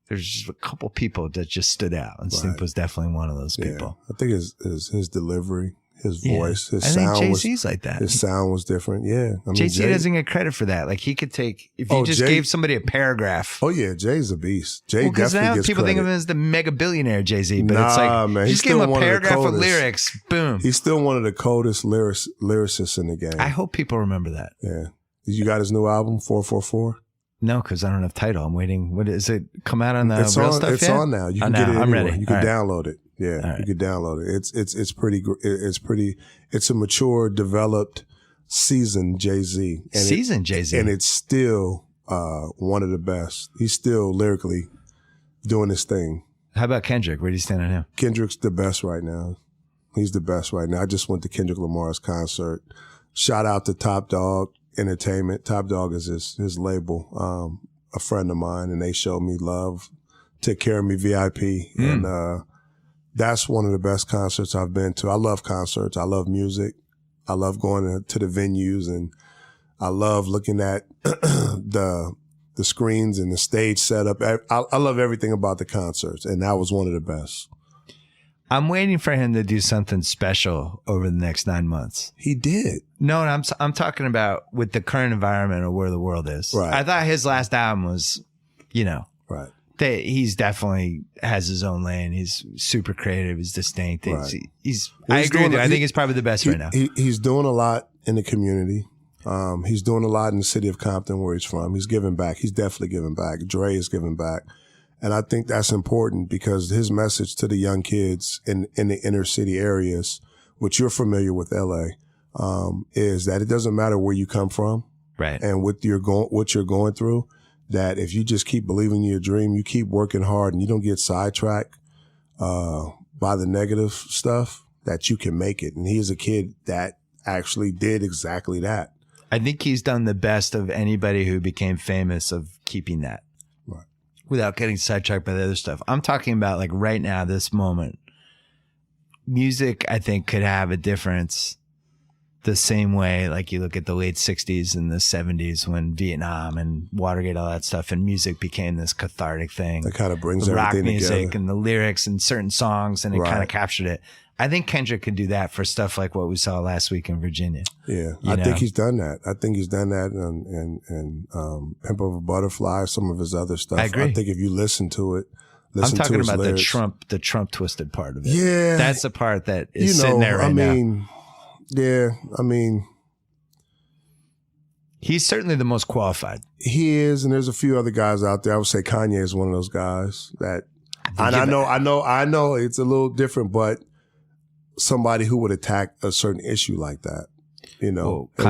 There's just a couple people that just stood out, and Snoop was definitely one of those people. I think his delivery, his voice, his I sound. think Jay-Z's like that. His sound was different. Yeah. I mean, Jay-Z doesn't get credit for that. Like he could take, if you just gave somebody a paragraph. Oh yeah, Jay's a beast. Jay because definitely now gets people credit. think of him as the mega billionaire Jay-Z, but it's like, man, just give him a paragraph of lyrics, boom. He's still one of the coldest lyricists in the game. I hope people remember that. Yeah. You got his new album, 444? No, because I don't have title. I'm waiting. What is it? Come out on the it's real on, stuff It's yet? on now. You can get it anywhere. I'm ready. You can download it. Yeah, you can download it. It's pretty. It's a mature, developed, seasoned Jay-Z. Jay-Z, and it's still one of the best. He's still lyrically doing his thing. How about Kendrick? Where do you stand on him? Kendrick's the best right now. He's the best right now. I just went to Kendrick Lamar's concert. Shout out to Top Dog Entertainment. Top Dog is his label. A friend of mine, and they showed me love, took care of me VIP, and that's one of the best concerts I've been to. I love concerts. I love music. I love going to the venues, and I love looking at the screens and the stage setup. I love everything about the concerts, and that was one of the best. I'm waiting for him to do something special over the next 9 months. He did. No, I'm talking about with the current environment of where the world is. Right. I thought his last album was, right. He's definitely has his own lane. He's super creative. He's distinct. Right. I agree with you. I think he's probably the best right now. He's doing a lot in the community. He's doing a lot in the city of Compton, where he's from. He's giving back. He's definitely giving back. Dre is giving back. And I think that's important because his message to the young kids in the inner city areas, which you're familiar with LA, is that it doesn't matter where you come from. Right. And what you're going through, that if you just keep believing in your dream, you keep working hard and you don't get sidetracked, by the negative stuff, that you can make it. And he is a kid that actually did exactly that. I think he's done the best of anybody who became famous of keeping that. Without getting sidetracked by the other stuff. I'm talking about like right now, this moment. Music, I think, could have a difference the same way, like you look at the late 60s and the 70s when Vietnam and Watergate, all that stuff, and music became this cathartic thing. That kind of brings the rock everything music together. And the lyrics and certain songs, and it kind of captured it. I think Kendrick could do that for stuff like what we saw last week in Virginia. Yeah, I think he's done that. I think he's done that and Pimp of a Butterfly, some of his other stuff. I agree. I think if you listen to it, I'm talking to his about lyrics, the Trump twisted part of it. Yeah. That's the part that is sitting there right now. Yeah, I mean, he's certainly the most qualified. he is, and there's a few other guys out there. I would say Kanye is one of those guys that, and I know it's a little different, but somebody who would attack a certain issue like that, and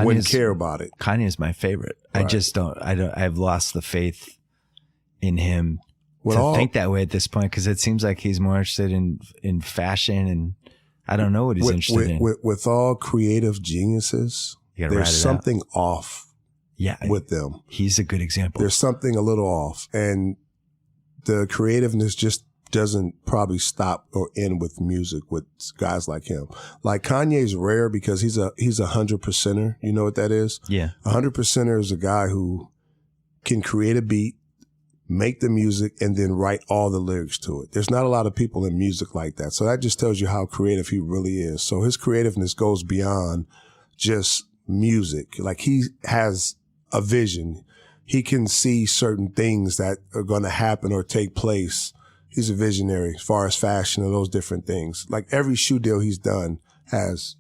wouldn't care about it. Kanye is my favorite. Right. I just don't. I've lost the faith in him to think that way at this point, because it seems like he's more interested in fashion, and I don't know what he's interested in. With all creative geniuses, there's something off. Yeah, with them. He's a good example. There's something a little off, and the creativeness just doesn't probably stop or end with music with guys like him. Like Kanye's rare because he's a 100%er. You know what that is? Yeah. 100%er is a guy who can create a beat, make the music, and then write all the lyrics to it. There's not a lot of people in music like that. So that just tells you how creative he really is. So his creativeness goes beyond just music. Like he has a vision. He can see certain things that are going to happen or take place. He's a visionary as far as fashion and those different things. Like every shoe deal he's done has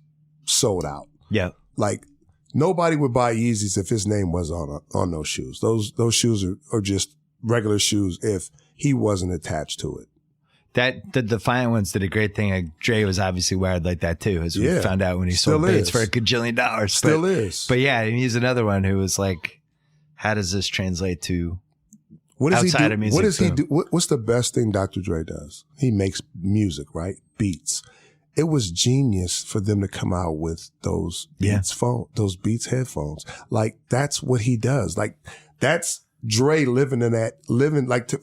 sold out. Yeah. Like nobody would buy Yeezys if his name was on those shoes. Those shoes are just regular shoes if he wasn't attached to it. That the Defiant ones did a great thing. Like, Dre was obviously wired like that too, as we found out when he sold Bates for $1 gajillion. Still is. But yeah, he's another one who was like, how does this translate to what does outside he do? of music? What does he do? What's the best thing Dr. Dre does? He makes music, right? Beats. it was genius for them to come out with those Beats headphones. Like, that's what he does. Like, that's Dre living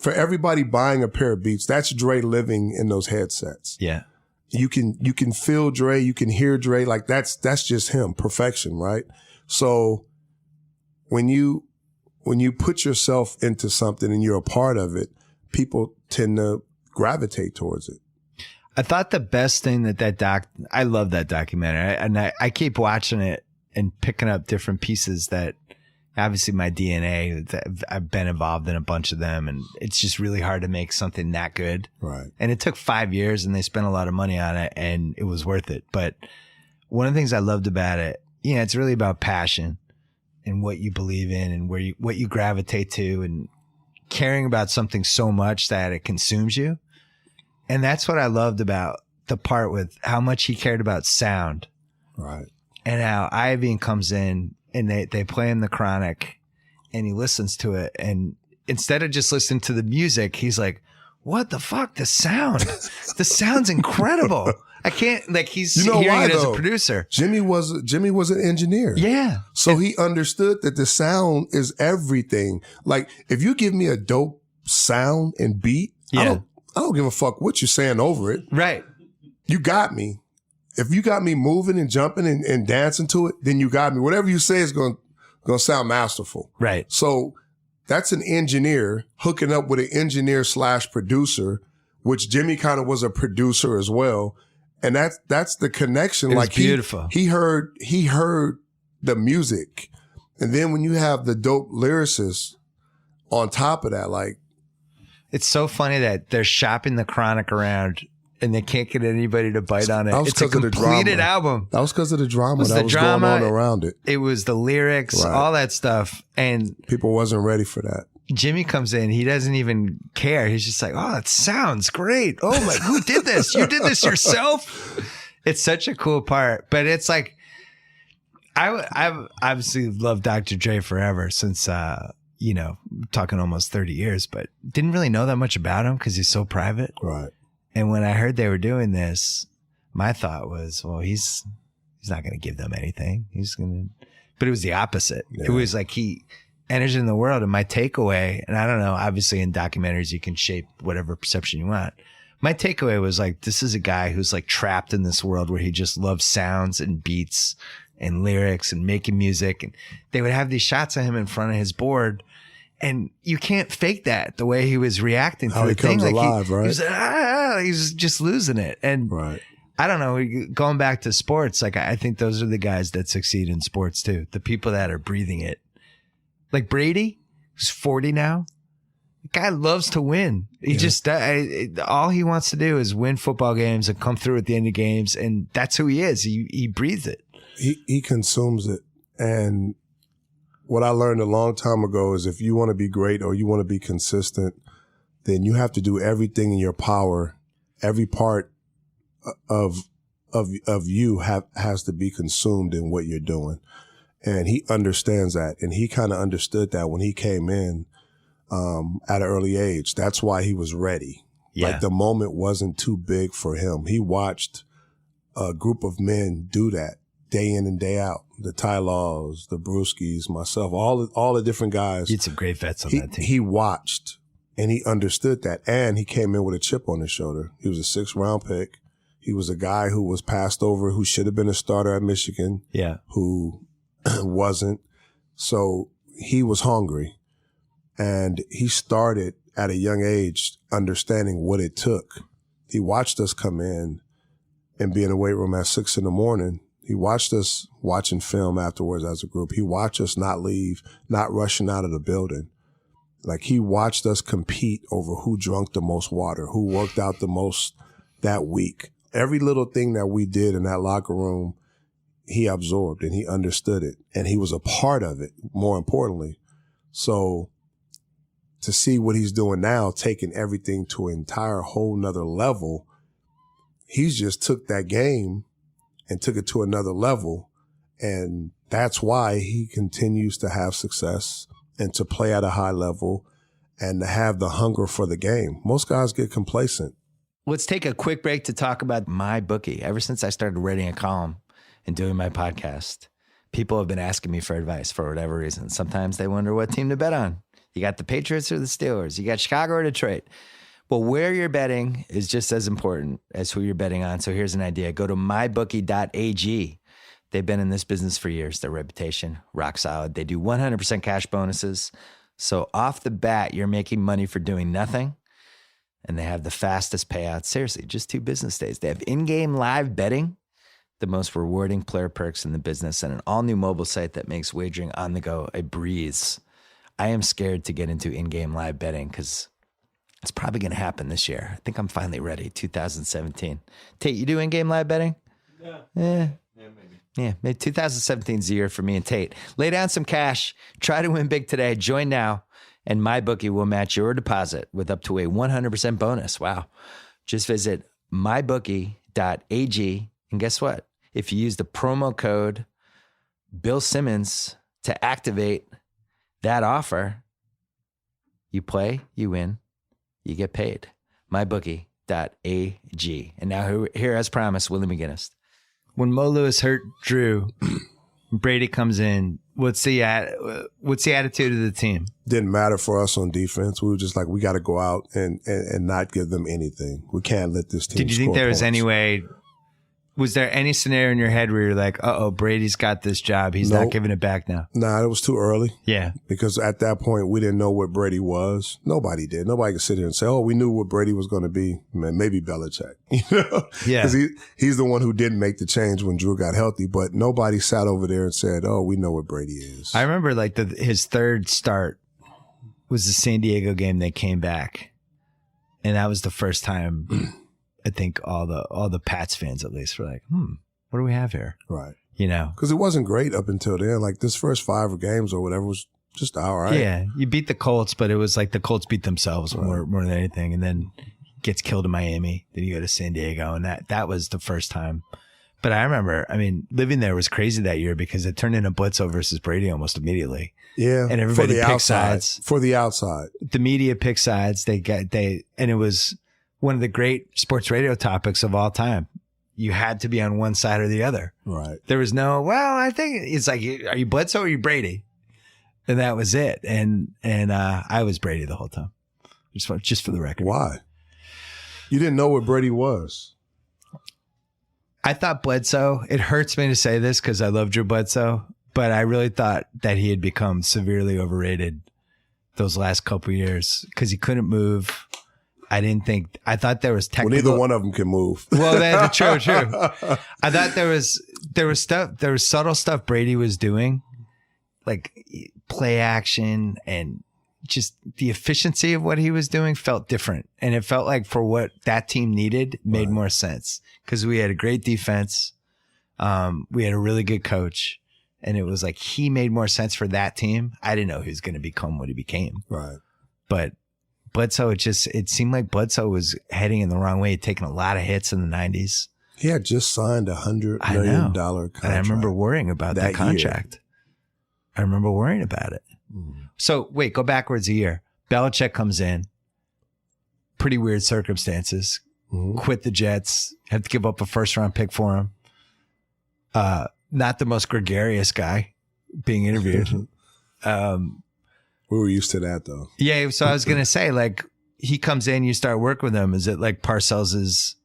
for everybody buying a pair of Beats, that's Dre living in those headsets. Yeah. You can feel Dre, you can hear Dre, like that's just him, perfection, right? So when you put yourself into something and you're a part of it, people tend to gravitate towards it. I thought the best thing I love that documentary, and I keep watching it and picking up different pieces that obviously my DNA, I've been involved in a bunch of them, and it's just really hard to make something that good. Right. And it took 5 years and they spent a lot of money on it and it was worth it. But one of the things I loved about it, it's really about passion and what you believe in and what you gravitate to and caring about something so much that it consumes you. And that's what I loved about the part with how much he cared about sound. Right. And how Ivan comes in and they play him the Chronic and he listens to it. And instead of just listening to the music, he's like, what the fuck? The sound's incredible. I can't, like, he's hearing it as a producer. Jimmy was an engineer. Yeah. So he understood that the sound is everything. Like, if you give me a dope sound and beat, I don't give a fuck what you're saying over it. Right. You got me. If you got me moving and jumping and dancing to it, then you got me. Whatever you say is going to sound masterful. Right. So that's an engineer hooking up with an engineer / producer, which Jimmy kind of was a producer as well. And that's the connection. It was beautiful. He heard the music. And then when you have the dope lyricists on top of that, like, it's so funny that they're shopping the Chronic around and they can't get anybody to bite on it. It's a completed album. That was because of the drama that was going on around it. It was the lyrics, all that stuff. And people wasn't ready for that. Jimmy comes in. He doesn't even care. He's just like, oh, it sounds great. Oh my, who did this? You did this yourself? It's such a cool part. But it's like, I've obviously loved Dr. Dre forever since, talking almost 30 years, but didn't really know that much about him because he's so private. Right. And when I heard they were doing this, my thought was, well, he's not going to give them anything. But it was the opposite. Yeah. It was like he enters in the world. And my takeaway, and I don't know, obviously in documentaries, you can shape whatever perception you want. My takeaway was like, this is a guy who's like trapped in this world where he just loves sounds and beats and lyrics and making music. And they would have these shots of him in front of his board. And you can't fake that the way he was reacting to the thing. Like alive, right? He's just losing it. And I don't know, going back to sports, like I think those are the guys that succeed in sports too. The people that are breathing it. Like Brady, who's 40 now. The guy loves to win. He just, all he wants to do is win football games and come through at the end of games. And that's who he is. He breathes it. He consumes it. And what I learned a long time ago is if you want to be great or you want to be consistent, then you have to do everything in your power. Every part of you has to be consumed in what you're doing. And he understands that. And he kind of understood that when he came in at an early age. That's why he was ready. Yeah. Like the moment wasn't too big for him. He watched a group of men do that day in and day out. The Ty Laws, the Brewskis, myself, all the different guys. He had some great vets on that team. He watched and he understood that. And he came in with a chip on his shoulder. He was a 6th round pick. He was a guy who was passed over, who should have been a starter at Michigan. Yeah. Who wasn't. So he was hungry. And he started at a young age understanding what it took. He watched us come in and be in the weight room at 6 a.m. He watched us watching film afterwards as a group. He watched us not leave, not rushing out of the building. Like he watched us compete over who drank the most water, who worked out the most that week. Every little thing that we did in that locker room, he absorbed and he understood it. And he was a part of it, more importantly. So to see what he's doing now, taking everything to an entire whole nother level, he's just took that game and took it to another level. And that's why he continues to have success and to play at a high level and to have the hunger for the game. Most guys get complacent. Let's take a quick break to talk about my bookie. Ever since I started writing a column and doing my podcast, people have been asking me for advice for whatever reason. Sometimes they wonder what team to bet on. You got the Patriots or the Steelers? You got Chicago or Detroit? Well, where you're betting is just as important as who you're betting on. So here's an idea. Go to mybookie.ag. They've been in this business for years. Their reputation, rock solid. They do 100% cash bonuses. So off the bat, you're making money for doing nothing. And they have the fastest payouts. Seriously, just 2 business days. They have in-game live betting, the most rewarding player perks in the business, and an all-new mobile site that makes wagering on the go a breeze. I am scared to get into in-game live betting because it's probably going to happen this year. I think I'm finally ready, 2017. Tate, you do in-game live betting? Yeah. Yeah, Maybe. Yeah, maybe 2017 is the year for me and Tate. Lay down some cash. Try to win big today. Join now. And MyBookie will match your deposit with up to a 100% bonus. Wow. Just visit mybookie.ag. And guess what? If you use the promo code Bill Simmons to activate that offer, you play, you win, you get paid. mybookie.ag. And now here, as promised, Willie McGinest. When Mo Lewis hurt Drew, Brady comes in. What's the attitude of the team? Didn't matter for us on defense. We were just like, we got to go out and not give them anything. We can't let this team. Did you think there was any way? Was there any scenario in your head where you're like, Brady's got this job. He's not giving it back now? Nah, it was too early. Yeah. Because at that point, we didn't know what Brady was. Nobody did. Nobody could sit here and say, we knew what Brady was going to be. Man, maybe Belichick. You know? Yeah. Because he's the one who didn't make the change when Drew got healthy. But nobody sat over there and said, we know what Brady is. I remember his third start was the San Diego game. They came back. And that was the first time I think all the Pats fans at least were like, what do we have here? Right. You know? Because it wasn't great up until then. Like this first 5 games or whatever was just all right. Yeah. You beat the Colts, but it was like the Colts beat themselves more than anything. And then gets killed in Miami. Then you go to San Diego. And that was the first time. But I remember, living there was crazy that year because it turned into Bledsoe versus Brady almost immediately. Yeah. And everybody picked sides. For the outside. The media picked sides. And it was one of the great sports radio topics of all time. You had to be on one side or the other. Right. There was no, I think it's like, are you Bledsoe or are you Brady? And that was it. And I was Brady the whole time. Just for the record. Why? You didn't know what Brady was. I thought Bledsoe, it hurts me to say this because I love Drew Bledsoe, but I really thought that he had become severely overrated those last couple of years because he couldn't move. I thought there was technical. Well, neither one of them can move. Well, that's true. I thought there was subtle stuff Brady was doing, like play action, and just the efficiency of what he was doing felt different. And it felt like for what that team needed made more sense because we had a great defense. We had a really good coach, and it was like he made more sense for that team. I didn't know he was going to become what he became. Right. But Bledsoe, it seemed like Bledsoe was heading in the wrong way. He'd taken a lot of hits in the 90s. He had just signed $100 million contract. And I remember worrying about that contract. Year. I remember worrying about it. So wait, go backwards a year. Belichick comes in. Pretty weird circumstances. Quit the Jets. Had to give up a first-round pick for him. Not the most gregarious guy being interviewed. We were used to that, though. Yeah, so I was going to say, like, he comes in, you start working with him. Is it like Parcells's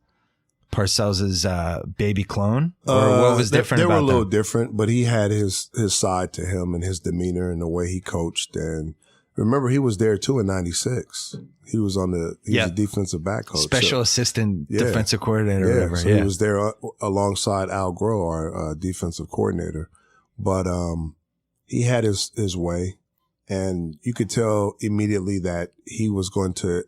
baby clone? Or what was different about them? They were a little different, but he had his side to him and his demeanor and the way he coached. And remember, he was there, too, in 96. He was a defensive back coach. Special assistant defensive coordinator or whatever. So he was there alongside Al Groh, our defensive coordinator. But he had his way. And you could tell immediately that he was going to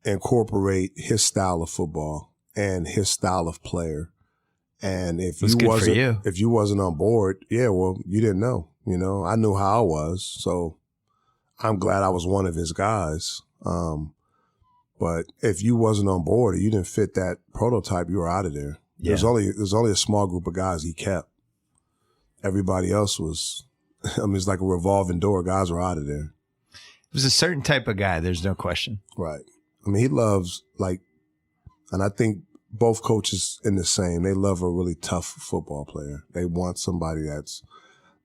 incorporate his style of football and his style of player. And if you wasn't on board, you didn't know. You know, I knew how I was, so I'm glad I was one of his guys. But if you wasn't on board or you didn't fit that prototype, you were out of there. Yeah. There's only a small group of guys he kept. Everybody else was. It's like a revolving door. Guys were out of there. It was a certain type of guy. There's no question. Right. He loves, like, And I think both coaches in the same. They love a really tough football player. They want somebody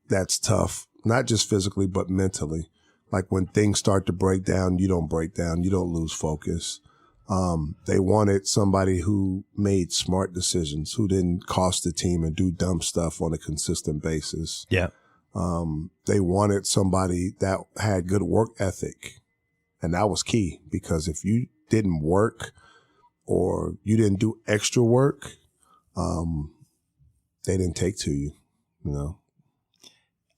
that's tough, not just physically, but mentally. Like when things start to break down, you don't break down. You don't lose focus. They wanted somebody who made smart decisions, who didn't cost the team and do dumb stuff on a consistent basis. Yeah. They wanted somebody that had good work ethic. And that was key, because if you didn't work or you didn't do extra work, they didn't take to you, you know.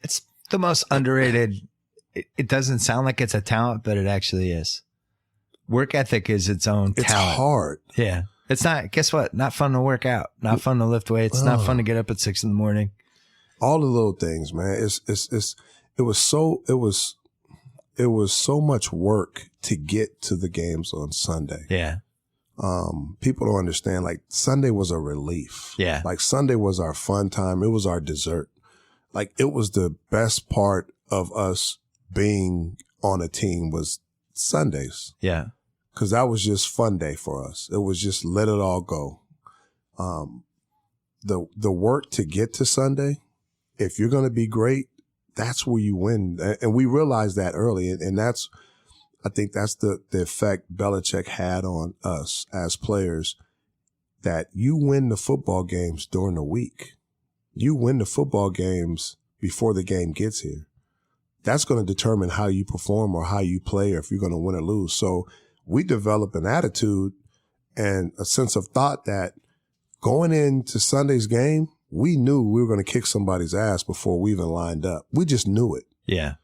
It's the most underrated. It doesn't sound like it's a talent, but it actually is. Work ethic is its own talent. It's hard. Yeah. It's not, guess what? Not fun to work out. Not fun to lift weights. Not fun to get up at 6 a.m. All the little things, man. It was so much work to get to the games on Sunday. Yeah. People don't understand. Like, Sunday was a relief. Yeah. Like, Sunday was our fun time. It was our dessert. Like, it was the best part of us being on a team was Sundays. Yeah. Cause that was just fun day for us. It was just let it all go. The work to get to Sunday, if you're going to be great, that's where you win. And we realized that early. And I think that's the effect Belichick had on us as players, that you win the football games during the week. You win the football games before the game gets here. That's going to determine how you perform or how you play, or if you're going to win or lose. So we develop an attitude and a sense of thought that going into Sunday's game, we knew we were going to kick somebody's ass before we even lined up. We just knew it. Yeah.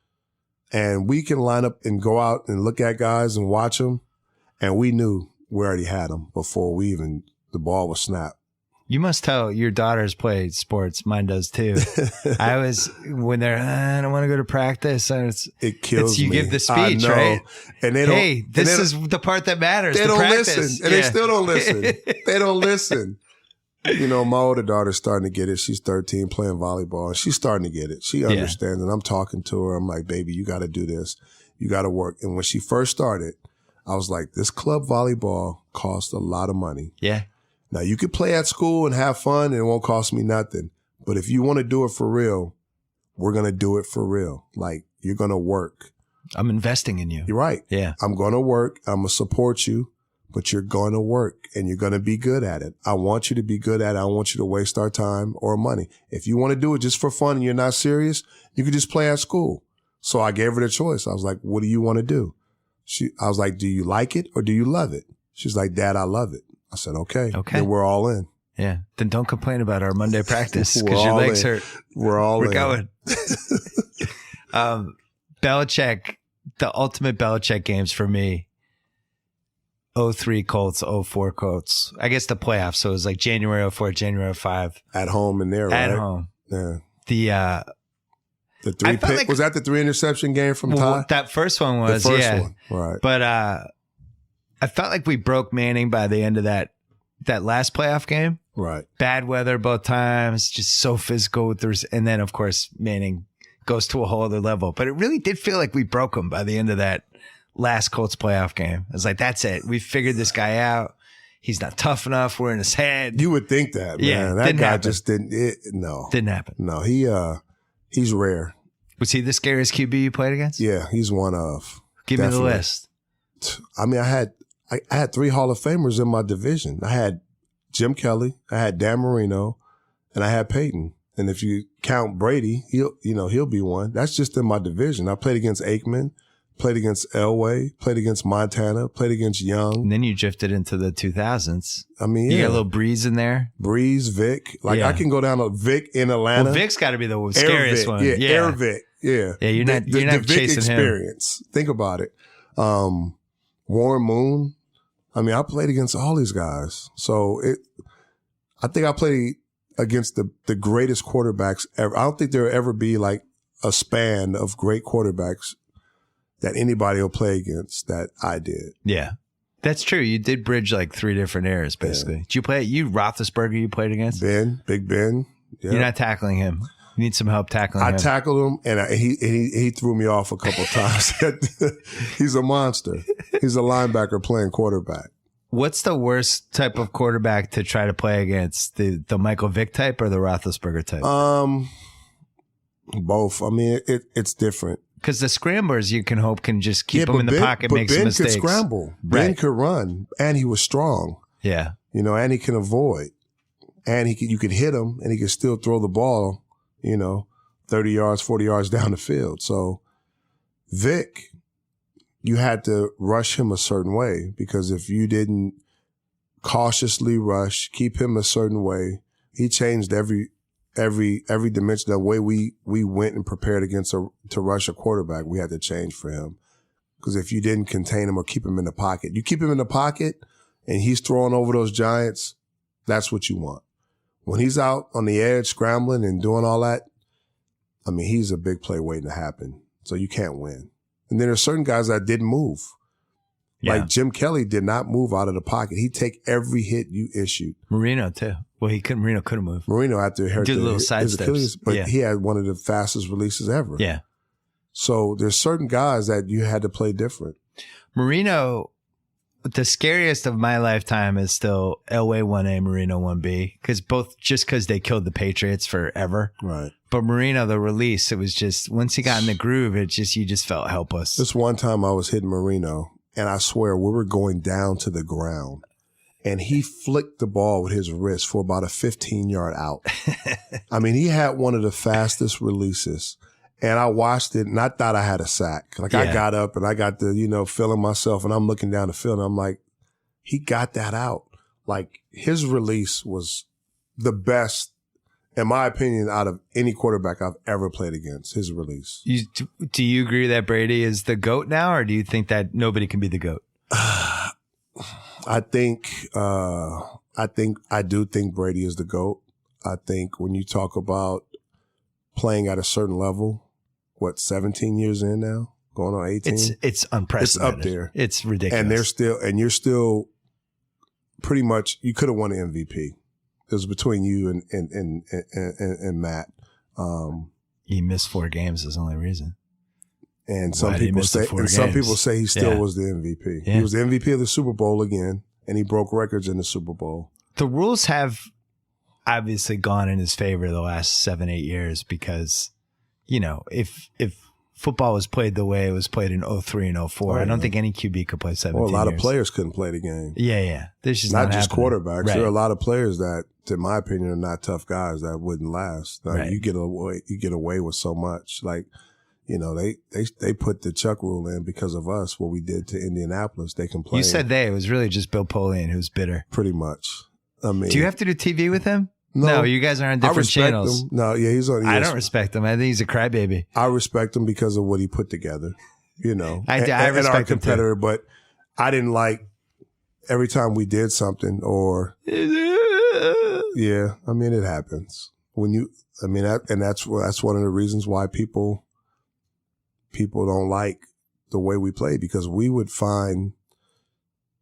And we can line up and go out and look at guys and watch them. And we knew we already had them before the ball was snapped. You must tell your daughters play sports. Mine does too. When they're, I don't want to go to practice. It kills me. You give the speech, right? And they don't. Hey, this is the part that matters. They don't practice. listen. And they still don't listen. They don't listen. You know, my older daughter's starting to get it. She's 13, playing volleyball, and she's starting to get it. She understands, and I'm talking to her. I'm like, baby, you got to do this. You got to work. And when she first started, I was like, this club volleyball costs a lot of money. Yeah. Now, you could play at school and have fun, and it won't cost me nothing. But if you want to do it for real, we're going to do it for real. Like, you're going to work. I'm investing in you. You're right. Yeah. I'm going to work. I'm going to support you, but you're going to work, and you're going to be good at it. I want you to be good at it. I don't want you to waste our time or money. If you want to do it just for fun and you're not serious, you can just play at school. So I gave her the choice. I was like, what do you want to do? I was like, do you like it or do you love it? She's like, Dad, I love it. I said, okay. Then we're all in. Yeah. Then don't complain about our Monday practice because your legs hurt. We're going. Belichick, the ultimate Belichick games for me, 03 Colts, 04 Colts. I guess the playoffs. So it was like January 04, January 05. At home in there, right? At home. Yeah. The 3 pick, like, was that the 3 interception game from Ty? That first one was, the first one. Right. But I felt like we broke Manning by the end of that last playoff game. Right. Bad weather both times, just so physical with and then of course Manning goes to a whole other level. But it really did feel like we broke him by the end of that last Colts playoff game. I was like, that's it. We figured this guy out. He's not tough enough. We're in his head. You would think that, man. Yeah, that guy happen. Just didn't. No, didn't happen. No, he's rare. Was he the scariest QB you played against? Yeah, he's one of. Give Definitely. me the list. I mean, I had 3 Hall of Famers in my division. I had Jim Kelly, I had Dan Marino, and I had Peyton. And if you count Brady, he'll be one. That's just in my division. I played against Aikman, played against Elway, played against Montana, played against Young. And then you drifted into the 2000s. I mean, you got a little Breeze in there. Breeze, Vick. I can go down to Vick in Atlanta. Well, Vick's got to be the scariest one. Yeah, Air Vick. Yeah. Yeah, you're not the Vick chasing experience. Him. Think about it. Warren Moon. I mean, I played against all these guys. So I think I played against the greatest quarterbacks ever. I don't think there'll ever be like a span of great quarterbacks that anybody will play against that I did. Yeah. That's true. You did bridge like 3 different eras, basically. Yeah. Did you play Roethlisberger you played against? Big Ben. Yeah. You're not tackling him. You need some help tackling him. I tackled him, and he threw me off a couple of times. He's a monster. He's a linebacker playing quarterback. What's the worst type of quarterback to try to play against? The Michael Vick type or the Roethlisberger type? Both. I mean, it's different. Because the scramblers, you can hope, can just keep them in the pocket, make some mistakes. Ben could scramble. Ben could run, and he was strong. Yeah. And he can avoid. And you could hit him, and he could still throw the ball, 30 yards, 40 yards down the field. So Vic, you had to rush him a certain way, because if you didn't cautiously rush, keep him a certain way, he changed every dimension. The way we went and prepared to rush a quarterback, we had to change for him. Because if you didn't contain him or keep him in the pocket, you keep him in the pocket and he's throwing over those giants, that's what you want. When he's out on the edge scrambling and doing all that, I mean, he's a big play waiting to happen. So you can't win. And then there's certain guys that didn't move. Yeah. Like Jim Kelly did not move out of the pocket. He'd take every hit you issued. Marino too. Well, Marino couldn't move. Marino after he hurt his Achilles, but he had one of the fastest releases ever. Yeah. So there's certain guys that you had to play different. Marino, the scariest of my lifetime is still Elway 1A, Marino 1B, because they killed the Patriots forever. Right. But Marino, the release, it was just, once he got in the groove, you just felt helpless. This one time I was hitting Marino, and I swear we were going down to the ground, and he flicked the ball with his wrist for about a 15-yard out. I mean, he had one of the fastest releases, and I watched it, and I thought I had a sack. I got up, and I got the, feeling myself, and I'm looking down the field, and I'm like, he got that out. Like, his release was the best, in my opinion, out of any quarterback I've ever played against, his release. Do you agree that Brady is the GOAT now, or do you think that nobody can be the GOAT? I do think Brady is the GOAT. I think when you talk about playing at a certain level, 17 years in now, going on 18? It's unprecedented. It's up there. It's ridiculous. And you're still pretty much, you could have won the MVP. It was between you and Matt. He missed 4 games is the only reason. And some people say he still was the MVP. Yeah. He was the MVP of the Super Bowl again, and he broke records in the Super Bowl. The rules have obviously gone in his favor the last 7-8 years because, if football was played the way it was played in 03 and 04, I don't think any QB could play 17 years. Well, a lot of players couldn't play the game. Yeah. There's just not just quarterbacks. Right. There are a lot of players that, in my opinion, are not tough guys that wouldn't last. Like, right. You get away with so much. Like, they put the Chuck rule in because of us, what we did to Indianapolis. They can play. You said it was really just Bill Polian who's bitter. Pretty much. I mean, do you have to do TV with him? No, you guys are on different channels. Him. No, yeah, he's on. I don't respect him. I think he's a crybaby. I respect him because of what he put together. I respect our competitor, but I didn't like every time we did something or. Yeah, I mean it happens that's one of the reasons why people don't like the way we play, because we would find,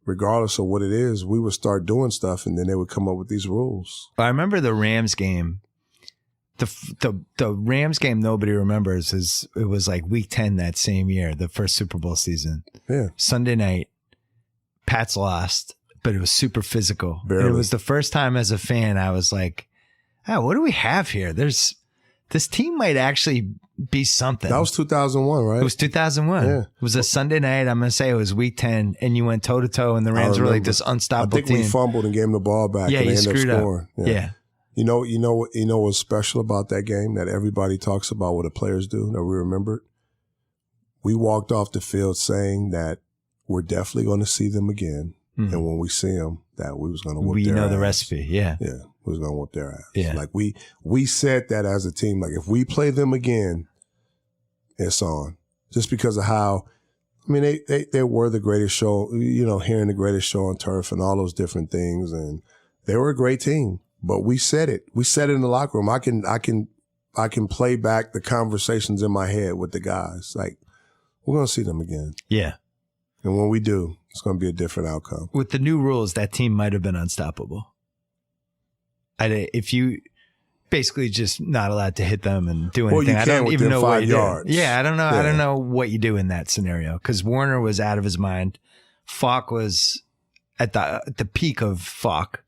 regardless of what it is, we would start doing stuff and then they would come up with these rules. I remember the Rams game. The Rams game nobody remembers it was like week 10 that same year, the first Super Bowl season. Yeah. Sunday night, Pats lost, but it was super physical. Barely. And it was the first time as a fan I was like, what do we have here? This team might actually be something. That was 2001, right? It was 2001. Yeah. It was a Sunday night. I'm going to say it was week 10, and you went toe-to-toe, and the Rams were like this unstoppable team. I think we fumbled and gave them the ball back, and they ended up scoring. Yeah. You know what's special about that game that everybody talks about, what the players do, that we remembered? We walked off the field saying that we're definitely going to see them again, and when we see them, that we was going to whoop their ass. We know the recipe, yeah. Yeah. Was going to whoop their ass. Yeah. Like we said that as a team. Like if we play them again, it's on. Just because of how, I mean, they were the greatest show, hearing the greatest show on turf and all those different things, and they were a great team. But we said it. We said it in the locker room. I can play back the conversations in my head with the guys. Like, we're going to see them again. Yeah. And when we do, it's going to be a different outcome. With the new rules, that team might have been unstoppable. If you basically just not allowed to hit them and do anything, I don't even know what you do. Yeah, I don't know. Yeah. I don't know what you do in that scenario because Warner was out of his mind. Falk was at the peak of fuck.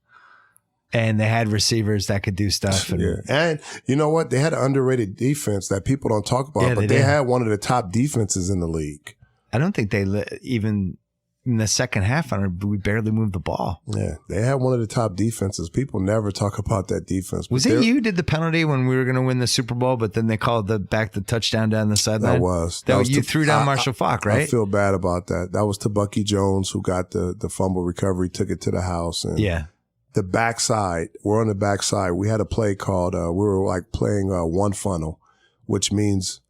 And they had receivers that could do stuff. And you know what? They had an underrated defense that people don't talk about, but they had one of the top defenses in the league. I don't think they even in the second half, we barely moved the ball. Yeah, they had one of the top defenses. People never talk about that defense. Was it you did the penalty when we were going to win the Super Bowl, but then they called back the touchdown down the sideline? That was you threw down Marshall Faulk, right? I feel bad about that. That was to Bucky Jones, who got the fumble recovery, took it to the house. And the backside, we're on the backside. We had a play called, we were like playing one funnel, which means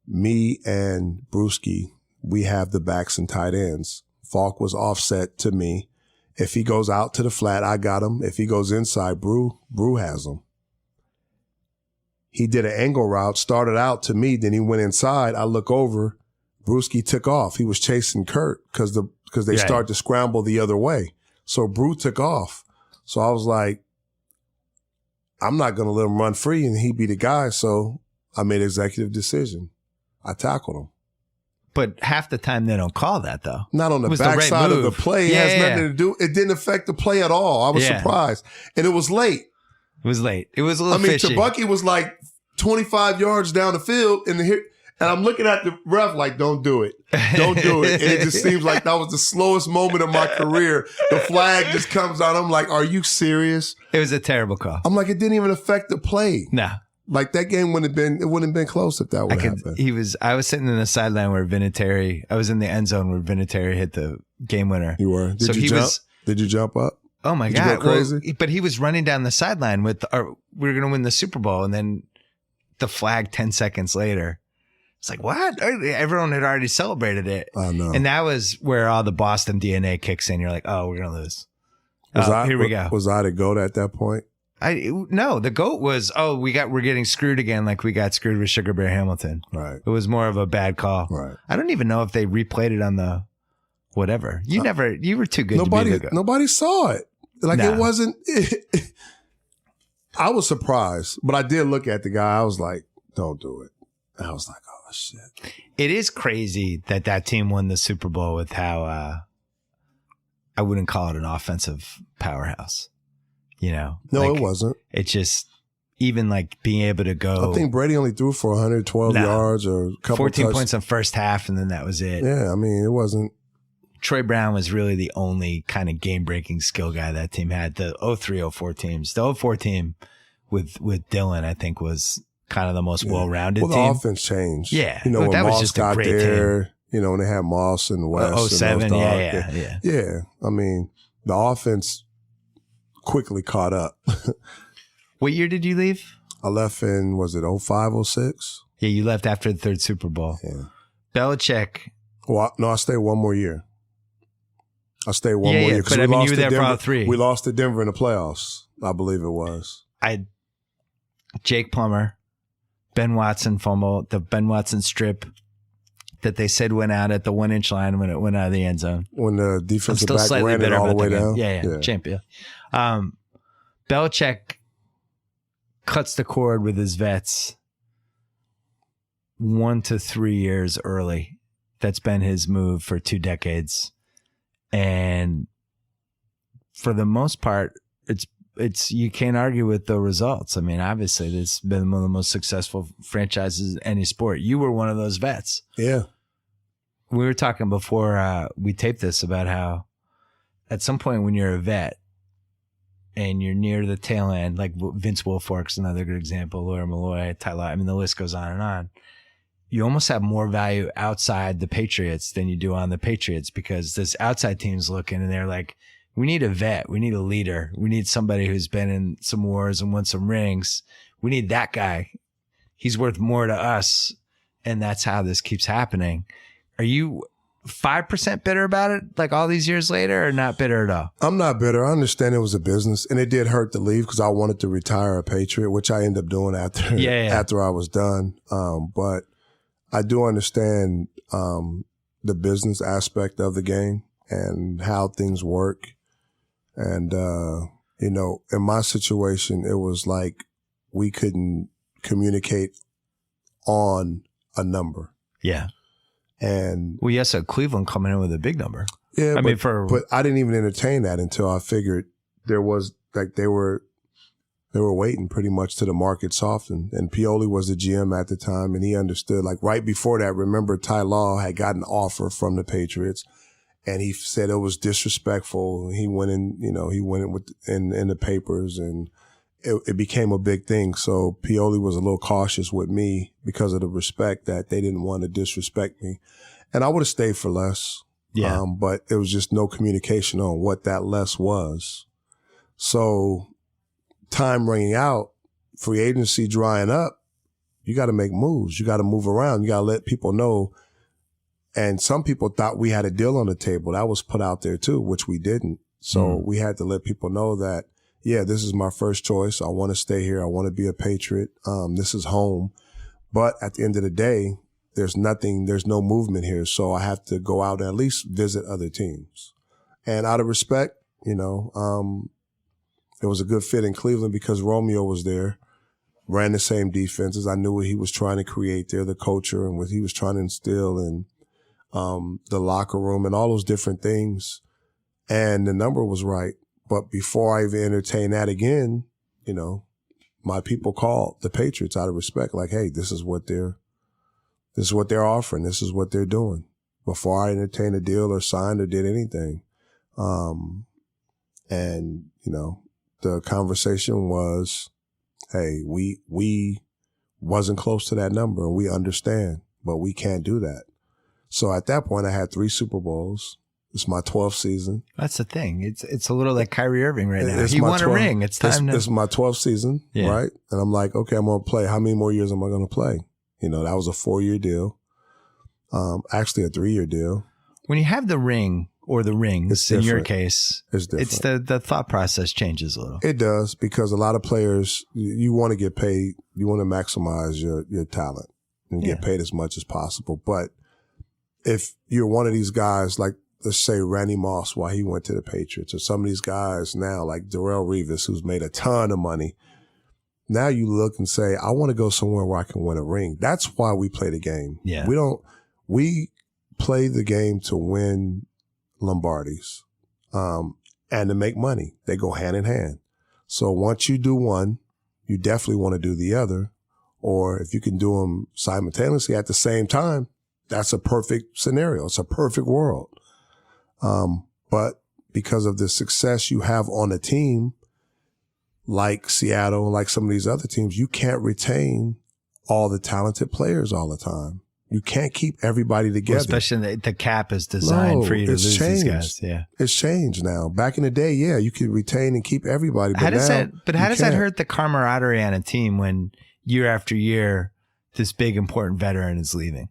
me and Brewski, we have the backs and tight ends. Falk was offset to me. If he goes out to the flat, I got him. If he goes inside, Brew has him. He did an angle route, started out to me, then he went inside. I look over, Brewski took off. He was chasing Kurt because they start to scramble the other way. So Brew took off. So I was like, I'm not going to let him run free and he be the guy. So I made an executive decision. I tackled him. But half the time they don't call that, though. Not on the backside of the play. It has nothing to do. It didn't affect the play at all. I was surprised. And it was late. It was late. It was a little fishy. Bucky was like 25 yards down the field and I'm looking at the ref like, don't do it. Don't do it. And it just seems like that was the slowest moment of my career. The flag just comes out. I'm like, are you serious? It was a terrible call. I'm like, it didn't even affect the play. No. Like that game wouldn't have been close if that would have happened. I was sitting in the sideline where I was in the end zone where Vinatieri hit the game winner. You were. Did you jump up? Oh my God. You go crazy? But he was running down the sideline we were going to win the Super Bowl, and then the flag 10 seconds later. It's like, what? Everyone had already celebrated it. I know. And that was where all the Boston DNA kicks in. You're like, oh, we're going to lose. Here we go. Was I the GOAT at that point? No, the GOAT was, we're getting screwed again like we got screwed with Sugar Bear Hamilton. Right. It was more of a bad call. Right. I don't even know if they replayed it on the whatever. You were too good to be the GOAT. Nobody saw it. Like it wasn't, I was surprised, but I did look at the guy. I was like, don't do it. I was like, oh shit. It is crazy that team won the Super Bowl with how, I wouldn't call it an offensive powerhouse. You know, no, it wasn't. It's just even like being able to go. I think Brady only threw for 112 yards or a couple 14 points in first half, and then that was it. Yeah, I mean, it wasn't. Troy Brown was really the only kind of game-breaking skill guy that team had. The 03-04 teams, the 04 team with Dylan, I think was kind of the most well-rounded team. The offense changed. Yeah, you know, when that was Moss just got a great there. team. You know, when they had Moss and West. 07, yeah. I mean, the offense quickly caught up. What year did you leave? I left in, was it 05, 06? Yeah, you left after the third Super Bowl. Yeah. Belichick. Well, I stayed one more year. I stayed one more year. But I mean, you were there for all three. We lost to Denver in the playoffs, I believe it was. Jake Plummer, Ben Watson fumble, the Ben Watson strip that they said went out at the 1-inch line when it went out of the end zone. When the defensive back ran it all the way down. Yeah. Champion. Belichick cuts the cord with his vets 1 to 3 years early. That's been his move for 2 decades. And for the most part, it's you can't argue with the results. I mean, obviously, this has been one of the most successful franchises in any sport. You were one of those vets. Yeah. We were talking before we taped this about how at some point when you're a vet and you're near the tail end, like Vince Wilfork's another good example, Laura Malloy, Tyler, I mean, the list goes on and on. You almost have more value outside the Patriots than you do on the Patriots because this outside team's looking and they're like, we need a vet. We need a leader. We need somebody who's been in some wars and won some rings. We need that guy. He's worth more to us. And that's how this keeps happening. Are you 5% bitter about it, like all these years later, or not bitter at all? I'm not bitter. I understand it was a business, and it did hurt to leave because I wanted to retire a Patriot, which I ended up doing after I was done. But I do understand the business aspect of the game and how things work. And, you know, in my situation, it was like we couldn't communicate on a number. Yeah. And well, yes, Cleveland coming in with a big number. Yeah, but I didn't even entertain that until I figured there was like they were waiting pretty much till the market softened. And Pioli was the GM at the time, and he understood. Like right before that, remember Ty Law had gotten an offer from the Patriots, and he said it was disrespectful. He went in in the papers, and it became a big thing. So Pioli was a little cautious with me because of the respect that they didn't want to disrespect me. And I would have stayed for less. Yeah. But there was just no communication on what that less was. So time running out, free agency drying up, you got to make moves. You got to move around. You got to let people know. And some people thought we had a deal on the table. That was put out there too, which we didn't. So we had to let people know that, yeah, this is my first choice. I want to stay here. I want to be a Patriot. This is home. But at the end of the day, there's no movement here. So I have to go out and at least visit other teams. And out of respect, it was a good fit in Cleveland because Romeo was there, ran the same defenses. I knew what he was trying to create there, the culture and what he was trying to instill in the locker room and all those different things. And the number was right. But before I even entertained that again, my people called the Patriots out of respect, like, hey, this is what they're offering. This is what they're doing. Before I entertained a deal or signed or did anything. The conversation was, hey, we wasn't close to that number and we understand, but we can't do that. So at that point I had 3 Super Bowls. It's my 12th season. That's the thing. It's a little like Kyrie Irving right now. He won a ring. It's time to. This is my 12th season, right? And I'm like, okay, I'm going to play. How many more years am I going to play? That was a 4-year deal. Actually a 3-year deal. When you have the ring or the rings, in your case, it's different. It's the thought process changes a little. It does, because a lot of players, you want to get paid. You want to maximize your talent and get paid as much as possible. But if you're one of these guys, like let's say Randy Moss while he went to the Patriots, or some of these guys now like Darrelle Revis, who's made a ton of money. Now you look and say, I want to go somewhere where I can win a ring. That's why we play the game. Yeah. We play the game to win Lombardis, and to make money. They go hand in hand. So once you do one, you definitely want to do the other. Or if you can do them simultaneously at the same time, that's a perfect scenario. It's a perfect world. But because of the success you have on a team, like Seattle and like some of these other teams, you can't retain all the talented players all the time. You can't keep everybody together. Well, especially the cap is designed for you to lose these guys. Yeah. It's changed now. Back in the day, you could retain and keep everybody. But how does that hurt the camaraderie on a team when year after year this big important veteran is leaving?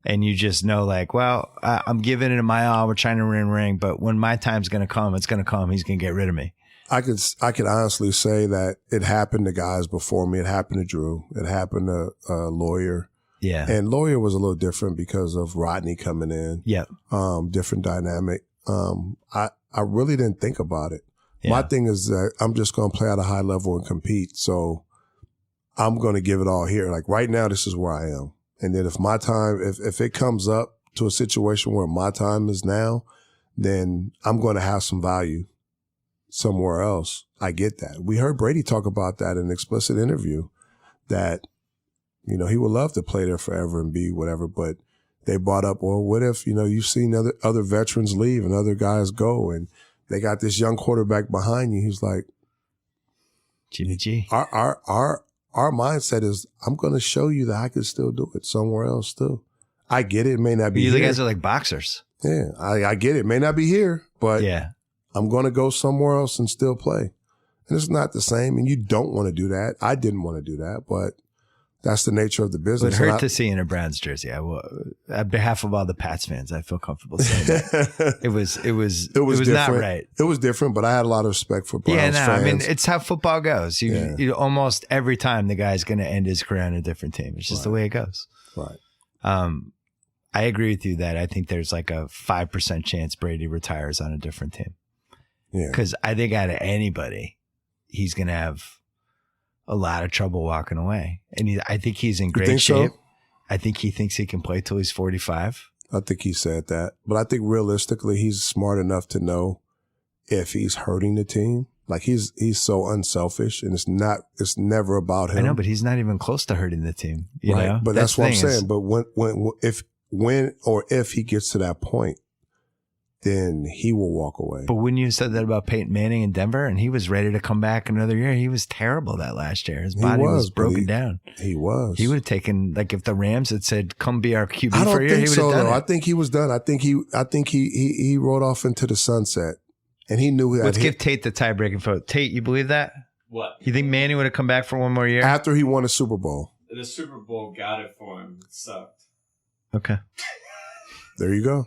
And you just know, like, well, I'm giving it my all. We're trying to win a ring, but when my time's going to come, it's going to come. He's going to get rid of me. I could honestly say that it happened to guys before me. It happened to Drew. It happened to Lawyer. Yeah. And Lawyer was a little different because of Rodney coming in. Yeah. Different dynamic. I really didn't think about it. Yeah. My thing is that I'm just going to play at a high level and compete. So I'm going to give it all here. Like right now, this is where I am. And then if my time, if it comes up to a situation where my time is now, then I'm going to have some value somewhere else. I get that. We heard Brady talk about that in an explicit interview that, he would love to play there forever and be whatever, but they brought up, well, what if, you've seen other veterans leave and other guys go and they got this young quarterback behind you. He's like, Jimmy G. Our mindset is, I'm going to show you that I can still do it somewhere else too. I get it. It may not be You here. guys are like boxers. Yeah, I get it. It may not be here, but yeah, I'm going to go somewhere else and still play. And it's not the same. And you don't want to do that. I didn't want to do that, but that's the nature of the business. It hurt to see in a Browns jersey. On behalf of all the Pats fans, I feel comfortable saying that. It was not right. It was different, but I had a lot of respect for Browns fans. I mean, it's how football goes. You almost every time the guy's going to end his career on a different team. It's just the way it goes. Right. I agree with you that I think there's like a 5% chance Brady retires on a different team. Yeah. Because I think out of anybody, he's going to have a lot of trouble walking away. And I think he's in great shape. So? I think he thinks he can play till he's 45. I think he said that. But I think realistically, he's smart enough to know if he's hurting the team. Like he's so unselfish, and it's never about him. I know, but he's not even close to hurting the team. You right. know? But that's what I'm saying. But when if he gets to that point, then he will walk away. But when you said that about Peyton Manning in Denver, and he was ready to come back another year, he was terrible that last year. His body was broken down. He was. He would have taken, like, if the Rams had said, "Come be our QB for a year," he would have done it. I think he was done. I think he rode off into the sunset. And he knew that. Let's give Tate the tie-breaking vote. Tate, you believe that? What? You think Manny would have come back for one more year? After he won a Super Bowl. The Super Bowl got it for him. It sucked. Okay. There you go.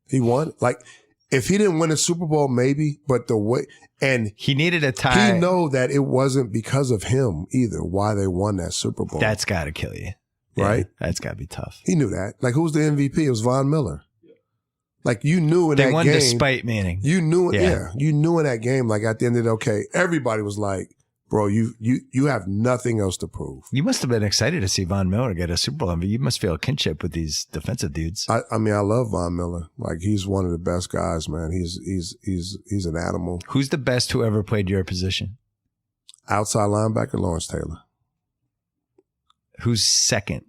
He won. Like, if he didn't win a Super Bowl, maybe, but the way, and he needed a tie. He know that it wasn't because of him either why they won that Super Bowl. That's got to kill you. Right? Yeah, that's got to be tough. He knew that. Like, who was the MVP? It was Von Miller. Like, you knew in that game. They won despite Manning. You knew it. Yeah. You knew in that game, like, at the end of the day, okay, everybody was like, bro, you have nothing else to prove. You must have been excited to see Von Miller get a Super Bowl MVP. You must feel a kinship with these defensive dudes. I mean, I love Von Miller. Like, he's one of the best guys, man. He's an animal. Who's the best who ever played your position? Outside linebacker, Lawrence Taylor. Who's second?